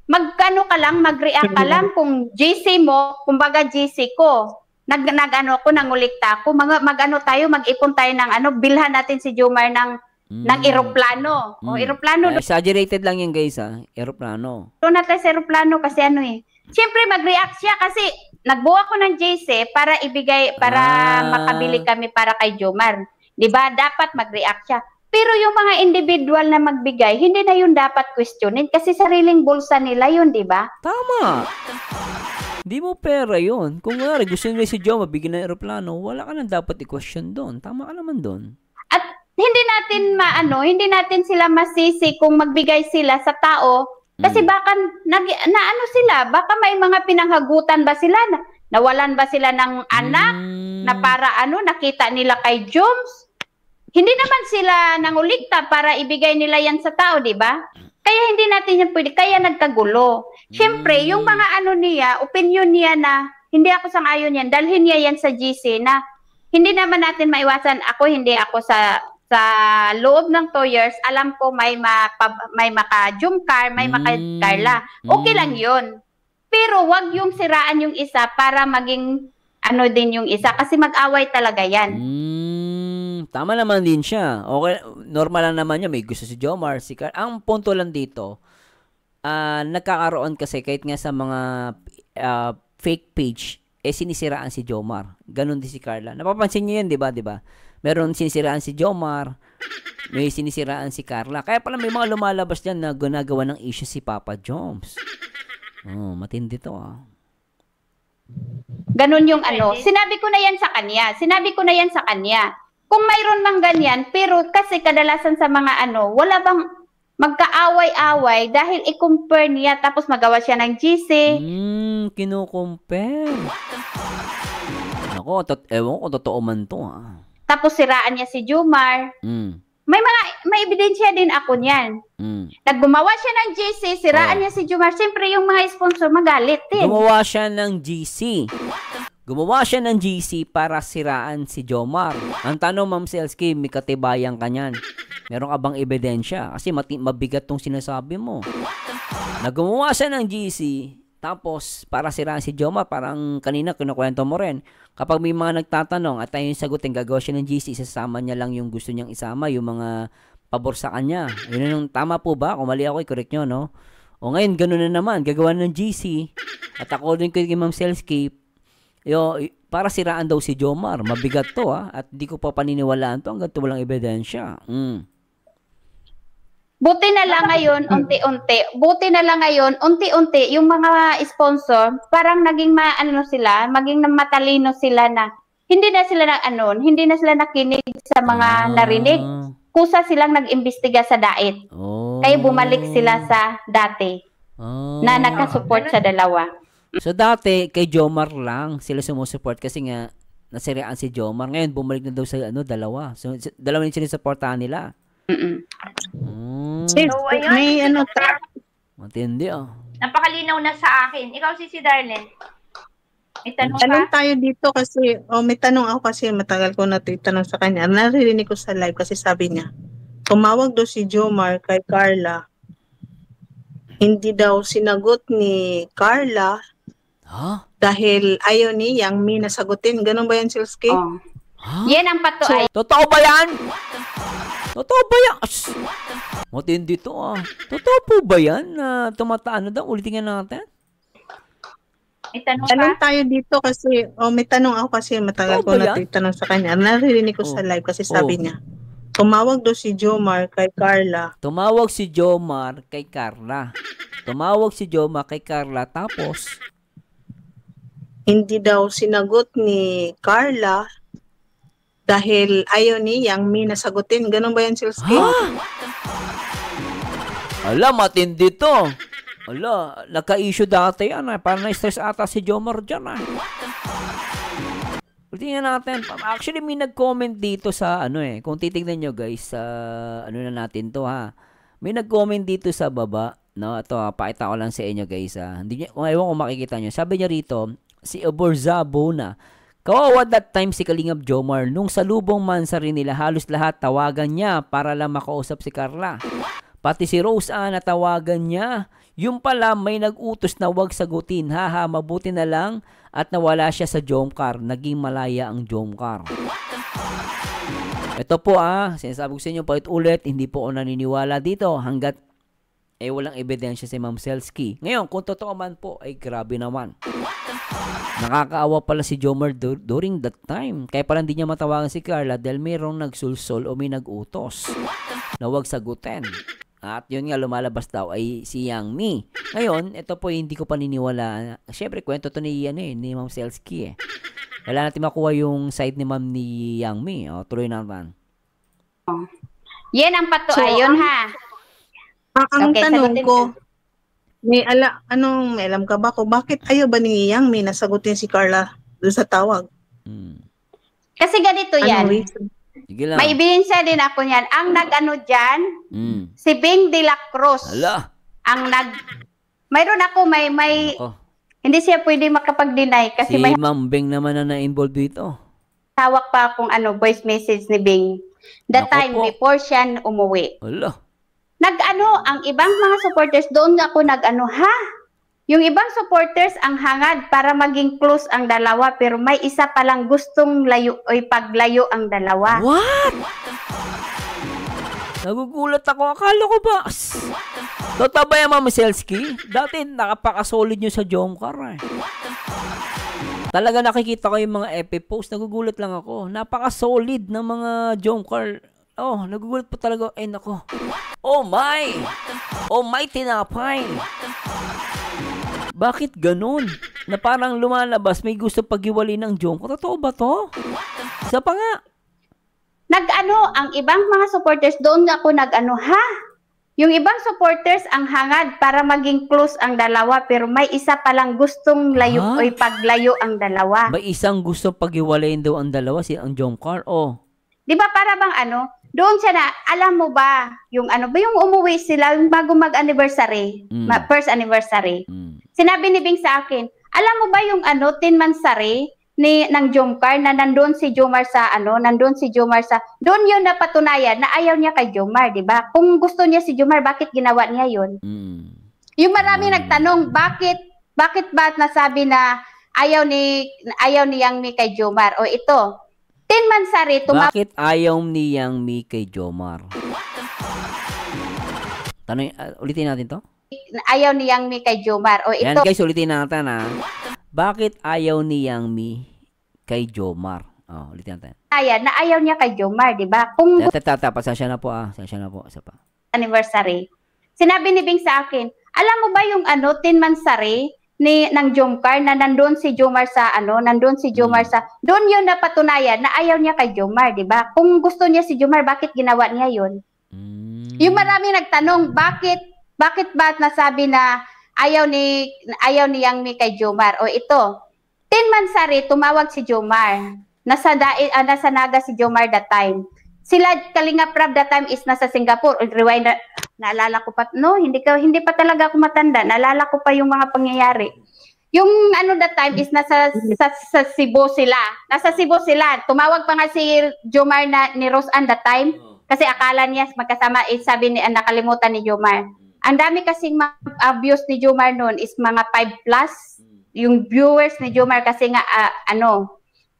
Magkano ka lang, mag-react ka lang kung GC mo, kumbaga GC ko. Nag-ano ko, nangulikta ko, mag-ano tayo, mag-ipon tayo ng bilhan natin si Jomar ng eroplano. O eroplano. Exaggerated lang yan guys eroplano. Doon natin sa eroplano kasi Siyempre mag-react siya kasi nagbuo ko ng JC para makabili kami para kay Jomar. 'Di ba? Dapat mag-react siya. Pero yung mga individual na magbigay, hindi na yun dapat questionin kasi sariling bulsa nila yun, 'di ba? Tama. Di mo pera yun. Kung nga gusto nila si Jomar bigyan ng eroplano, wala ka nang dapat i-question doon. Tama ka naman doon. At hindi natin sila masisi kung magbigay sila sa tao kasi baka baka may mga pinanghagutan ba sila, nawalan ba sila ng anak na para nakita nila kay Joms. Hindi naman sila nangulikta para ibigay nila yan sa tao, di ba? Kaya hindi natin yan pwede, kaya nagkagulo. Siyempre, yung mga opinion niya na hindi ako sang-ayon yan, dalhin niya yan sa GC na hindi naman natin maiwasan. Hindi ako sa loob ng 2 years, alam ko may maka-Jomcar, may maka-Carla. Okay lang yun. Pero wag yung siraan yung isa para maging din yung isa. Kasi mag-away talaga yan. Tama naman din siya. Okay, normal lang naman yun. May gusto si Jomar, si Carla. Ang punto lang dito, nagkakaroon kasi kahit nga sa mga fake page, sinisiraan si Jomar. Ganon din si Carla. Napapansin niyo yun, di ba? Meron sinisiraan si Jomar, may sinisiraan si Carla. Kaya pala may mga lumalabas dyan na ginagawa ng issue si Papa Joms. Matindi to Ganon yung Sinabi ko na yan sa kanya. Kung mayroon mang ganyan, pero kasi kadalasan sa mga wala bang magkaaway-away dahil i-compare niya tapos magawa siya ng GC. Kinukumpare. Ako, ewan ko, totoo man to Tapos siraan niya si Jomar. May ebidensya din ako niyan. Naggumawa siya ng GC, siraan niya si Jomar. Siyempre yung mga sponsor magalit din. Gumawa siya ng GC para siraan si Jomar. Ang tanong, Ma'am Selsky, may katibayan ka niyan. Meron ka bang ebidensya? Kasi mabigat tong sinasabi mo. Naggumawa siya ng GC, tapos para siraan si Jomar, parang kanina kinukwento mo rin. Kapag may mga nagtatanong at tayo yung sagutin, gagawa siya ng GC, isasama niya lang yung gusto niyang isama, yung mga pabor sa kanya. Yun yung tama po ba? Kung mali ako, i-correct nyo, no? O ngayon, gano'n na naman, gagawa ng GC. At according kay Ma'am Selsky, para siraan daw si Jomar. Mabigat to, at di ko pa paniniwalaan to hanggang walang ebidensya. Buti na lang ngayon, unti-unti, yung mga sponsor, parang naging maging matalino sila na hindi na sila nakinig sa mga narinig. Kusa silang nag-imbestiga sa dait. Kaya bumalik sila sa dati na nakasupport sa dalawa. So dati, kay Jomar lang sila sumusuport kasi nga nasiraan si Jomar. Ngayon, bumalik na daw sa dalawa. So, dalawa yung sinusuportahan nila. May matindi Napakalinaw na sa akin. Ikaw si Darlene. May tanong tayo dito kasi, may tanong ako kasi matagal ko na itanong sa kanya. Naririnig ko sa live kasi sabi niya, tumawag daw si Jomar kay Carla. Hindi daw sinagot ni Carla dahil ayaw niyang nasagutin. Ganun ba yan, Selsky? Yan ang patuay. Totoo ba yan? Totoo ba yan? Matindi to Totoo po ba yan? Tumataan na daw? Ulitin nga natin. May tanong tayo dito kasi, may tanong ako kasi matagal ko na itanong sa kanya. Naririnig ko sa live kasi sabi niya, tumawag daw si Jomar kay Carla. Tumawag si Jomar kay Carla. Tapos? Hindi daw sinagot ni Carla dahil ayaw niyang nasagutin. Ganun ba yan, Selsky? Ala, matindi to. Ala, nagka-issue dati yan. Parang na-stress ata si Jomar dyan. Tingnan natin. Actually, may nag-comment dito sa kung titignan nyo guys, sa na natin to May nag-comment dito sa baba, no? Ito, pakita ko lang sa inyo, guys, ha. Hindi niyo, ewan kung makikita niyo. Sabi niya rito, si Oborzabo na, kawawa that time si Kalingap Jomar, nung salubong man sa rin nila, halos lahat tawagan niya para lang makausap si Carla. Pati si Rose Ann tawagan niya. Yung pala may nag-utos na wag sagutin. Haha, mabuti na lang at nawala siya sa Jomcar. Naging malaya ang Jomcar. Ito po sinasabi ko sa inyo ulit, hindi po ako naniniwala dito hanggat walang ebidensya si Ma'am Selsky. Ngayon, kung totoo man po, ay grabe naman. Nakakaawa pala si Jomar during that time. Kaya pala hindi niya matawagan si Carla dahil mayroong nagsulsol o may nag-utos na huwag sagutin. At yun nga, lumalabas daw ay si Yang Mi. Ngayon, ito po hindi ko paniniwala. Siyempre, kwento to ni Ma'am Selsky Wala natin makuha yung side ni Ma'am ni Yang Mi. Tuloy naman. Yan ang ayun ha. Ang Okay, tanong sagutin ko, may alam ka ba ko, bakit ayaw ba ni Yang may nasagutin si Carla doon sa tawag? Kasi ganito yan. Anong reason? Sige lang. May ebidensya din ako niyan. Ang nag-ano dyan, si Bing de la Cruz. Hala. Mayroon ako, hindi siya pwede makapag-deny kasi Si may Ma'am Beng naman na na-involve dito. hawak pa akong voice message ni Bing. The Nako time po. before siya umuwi. Hala. Ang ibang mga supporters, doon ako ha? Yung ibang supporters ang hangad para maging close ang dalawa pero may isa palang gustong paglayo ang dalawa. What? Nagugulat ako. Akala ko ba? Totoo ba yung Ma'am Selsky? Dati nakapakasolid nyo sa Jomcar Talaga nakikita ko yung mga FB post. Nagugulat lang ako. Napaka-solid ng mga Jomcar. Nagugulat pa talaga. Nako. Oh my! Oh my, tinapay! Bakit ganun? Na parang lumalabas, may gusto paghiwalay ng Jomcar. Totoo ba to? Isa pa nga. Ang ibang mga supporters, doon ako ha? Yung ibang supporters ang hangad para maging close ang dalawa pero may isa palang gustong paglayo ang dalawa. May isang gusto paghiwalayin daw ang dalawa, ang Jomcar. Di ba para bang doon siya na, alam mo ba, yung yung umuwi sila, yung bago mag-anniversary, first anniversary. Sinabi ni Bing sa akin, alam mo ba yung 10 mansari ng Jomcar na nandun si Jomar sa doon yun napatunayan na ayaw niya kay Jomar, di ba? Kung gusto niya si Jomar, bakit ginawa niya yun? Yung marami nagtanong, bakit ba nasabi na ayaw ni Yang Mi kay Jomar? O ito, Tin Mansari, bakit ayaw ni Yang Mi kay Jomar? Ulitin natin to? Ayaw ni Yang Mi kay Jomar. O ito. Yan guys, ulitin natin Bakit ayaw ni Yang Mi kay Jomar? Ulitin natin. Na ayaw niya kay Jomar, di ba? Kung pasensya na po Pasensya na po. Isa pa. Anniversary. Sinabi ni Bing sa akin, alam mo ba yung Tin Mansari ng Jomcar na nandun si Jomar sa doon yun napatunayan na ayaw niya kay Jomar, di ba? Kung gusto niya si Jomar, bakit ginawa niya yun? Yung marami nagtanong, bakit ba nasabi na ayaw ni Yang Mi kay Jomar? O ito, Tin Mansari, tumawag si Jomar. Nasa Naga si Jomar that time. Sila Kalingap Rab that time is nasa Singapore. Rewind naalala ko pa, hindi pa talaga ako matanda. Naalala ko pa yung mga pangyayari. Yung that time is nasa sa Cebu sila. Nasa Cebu sila. Tumawag pa nga si Jomar ni Rose Ann that time. Kasi akala niya magkasama, sabi ni nakalimutan ni Jomar. Ang dami kasing views ni Jomar noon is mga 5 plus. Yung viewers ni Jomar kasi nga,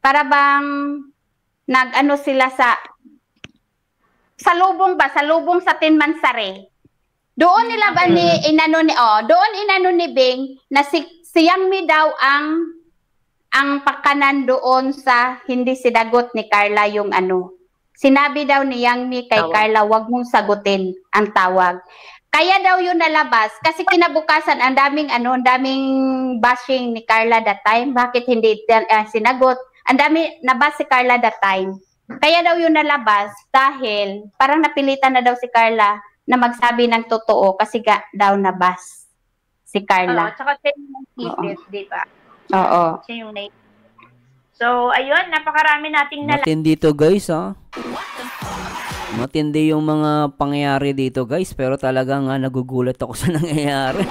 para bang sila sa lubong sa Tin Mansari. Doon nila ba doon inano ni Bing na si Yang Mi daw ang pakanan doon sa hindi sinagot ni Carla yung Sinabi daw ni Yang Mi kay Carla, wag mong sagutin ang tawag. Kaya daw yun nalabas kasi kinabukasan ang daming bashing ni Carla that time. Bakit hindi sinagot? Ang dami nabas si Carla that time. Kaya daw yun nalabas dahil parang napilitan na daw si Carla na magsabi ng totoo kasi daw nabas si Carla. Tsaka siya yung naisip, di ba? Oo. Siya yung naisip. So, ayun, napakarami nating Natin dito guys Matindi yung mga pangyayari dito guys, pero talagang nagugulat ako sa nangyayari.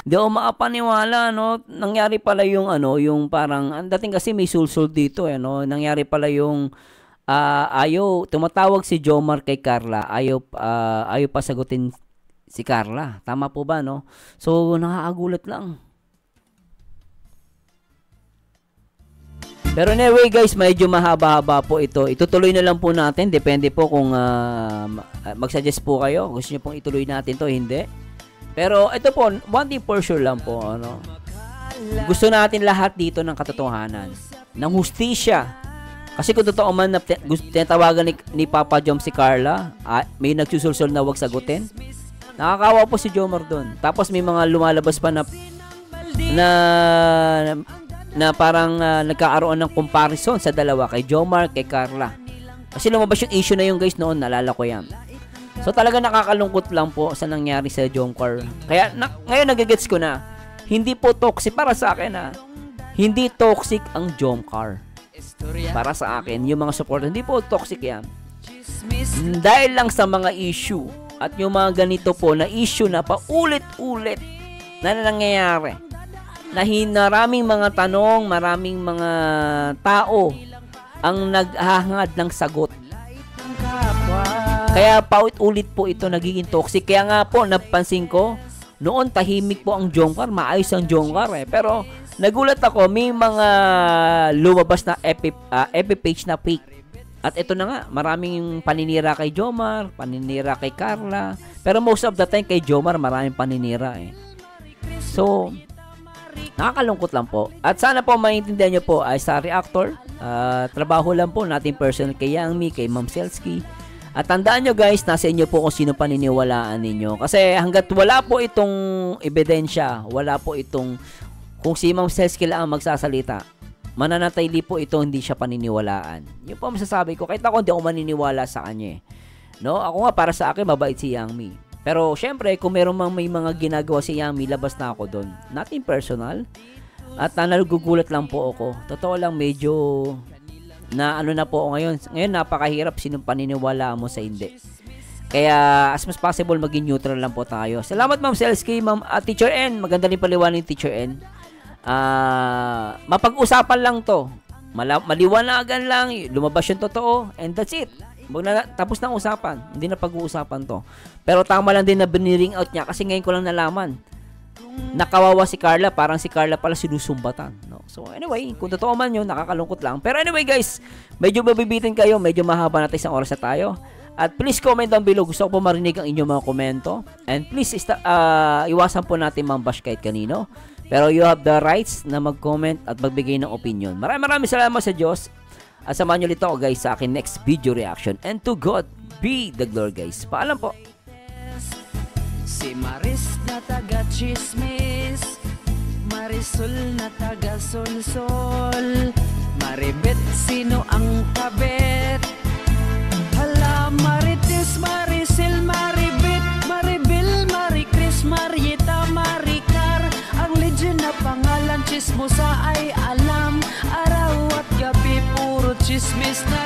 Hindi ako makapaniwala, no? Nangyari pala yung yung parang, ang dating kasi may sulsul dito, no? Nangyari pala yung, tumatawag si Jomar kay Carla, ayaw pa sagutin si Carla. Tama po ba, no? So, nakakagulat lang. Pero anyway guys, medyo mahaba-haba po ito. Itutuloy na lang po natin. Depende po kung mag-suggest po kayo. Gusto nyo pong ituloy natin to, hindi. Pero ito po, one thing for sure lang po. Gusto natin lahat dito ng katotohanan. Ng hustisya. Kasi kung totoo man, tinatawagan ni Papa Jom si Carla, may nagsusulsol na wag sagutin. Nakakawa po si Jomar doon. Tapos may mga lumalabas pa na parang nagkaaroon ng comparison sa dalawa, kay Jomar, kay Carla. Kasi lumabas yung issue na yung guys noon, naalala ko yan. So talaga nakakalungkot lang po sa nangyari sa Jomcar. Kaya ngayon nagigets ko na, hindi po toxic para sa akin hindi toxic ang Jomcar. Para sa akin, yung mga supporter, hindi po toxic yan. Dahil lang sa mga issue at yung mga ganito po na issue na paulit-ulit na nangyayari. Maraming mga tanong, maraming mga tao ang naghahangad ng sagot. Kaya paulit-ulit po ito nagiging toxic. Kaya nga po, napansin ko, noon tahimik po ang Jomcar, maayos ang Jomcar pero nagulat ako, may mga lumabas na FB page na fake. At ito na nga, maraming paninira kay Jomar, paninira kay Carla, pero most of the time kay Jomar, maraming paninira So, nakakalungkot lang po. At sana po maintindihan nyo po ay sa reactor, trabaho lang po natin personal kay Yangmi, kay Ma'am Selsky. At tandaan nyo guys, nasa inyo po kung sino paniniwalaan ninyo. Kasi hanggat wala po itong ebidensya, wala po itong kung si Ma'am Selsky lang ang magsasalita, mananatili po ito, hindi siya paniniwalaan. Yun po masasabi ko. Kahit ako hindi ako maniniwala sa kanya No? Ako nga para sa akin, mabait si Yangmi. Pero syempre, kung may mga ginagawa si Yangmi, labas na ako doon. Nothing personal. At nagugulat lang po ako. Totoo lang, medyo na na po ako ngayon. Ngayon, napakahirap sinong paniniwala mo sa hindi. Kaya, as much possible, maging neutral lang po tayo. Salamat, Ma'am Selsky, Ma'am Teacher N. Maganda rin paliwanag Teacher N. Mapag-usapan lang to. Maliwanagan lang. Lumabas yung totoo. And that's it. Tapos na usapan. Hindi na pag-uusapan to. Pero tama lang din na biniring out niya kasi ngayon ko lang nalaman. Nakawawa si Carla, parang si Carla pala sinusumbatan. No? So anyway, kung totoo man yun, nakakalungkot lang. Pero anyway guys, medyo mabibitin kayo, medyo mahaba natin isang oras na tayo. At please comment down below, gusto ko po marinig ang inyong mga komento. And please, iwasan po natin mambash kahit kanino. Pero you have the rights na mag-comment at magbigay ng opinion. Maraming salamat sa Diyos. At samahan nyo ulit ako guys sa akin next video reaction. And to God be the glory guys. Paalam po. Si Maris na taga chismis, Marisol na taga solsol, Maribet sino ang kabet? Hala Marites, Marisil, Maribet, Maribil, Maricris, Marieta, Maricar. Ang legend na pangalan chismosa ay alam, araw at gabi puro chismis na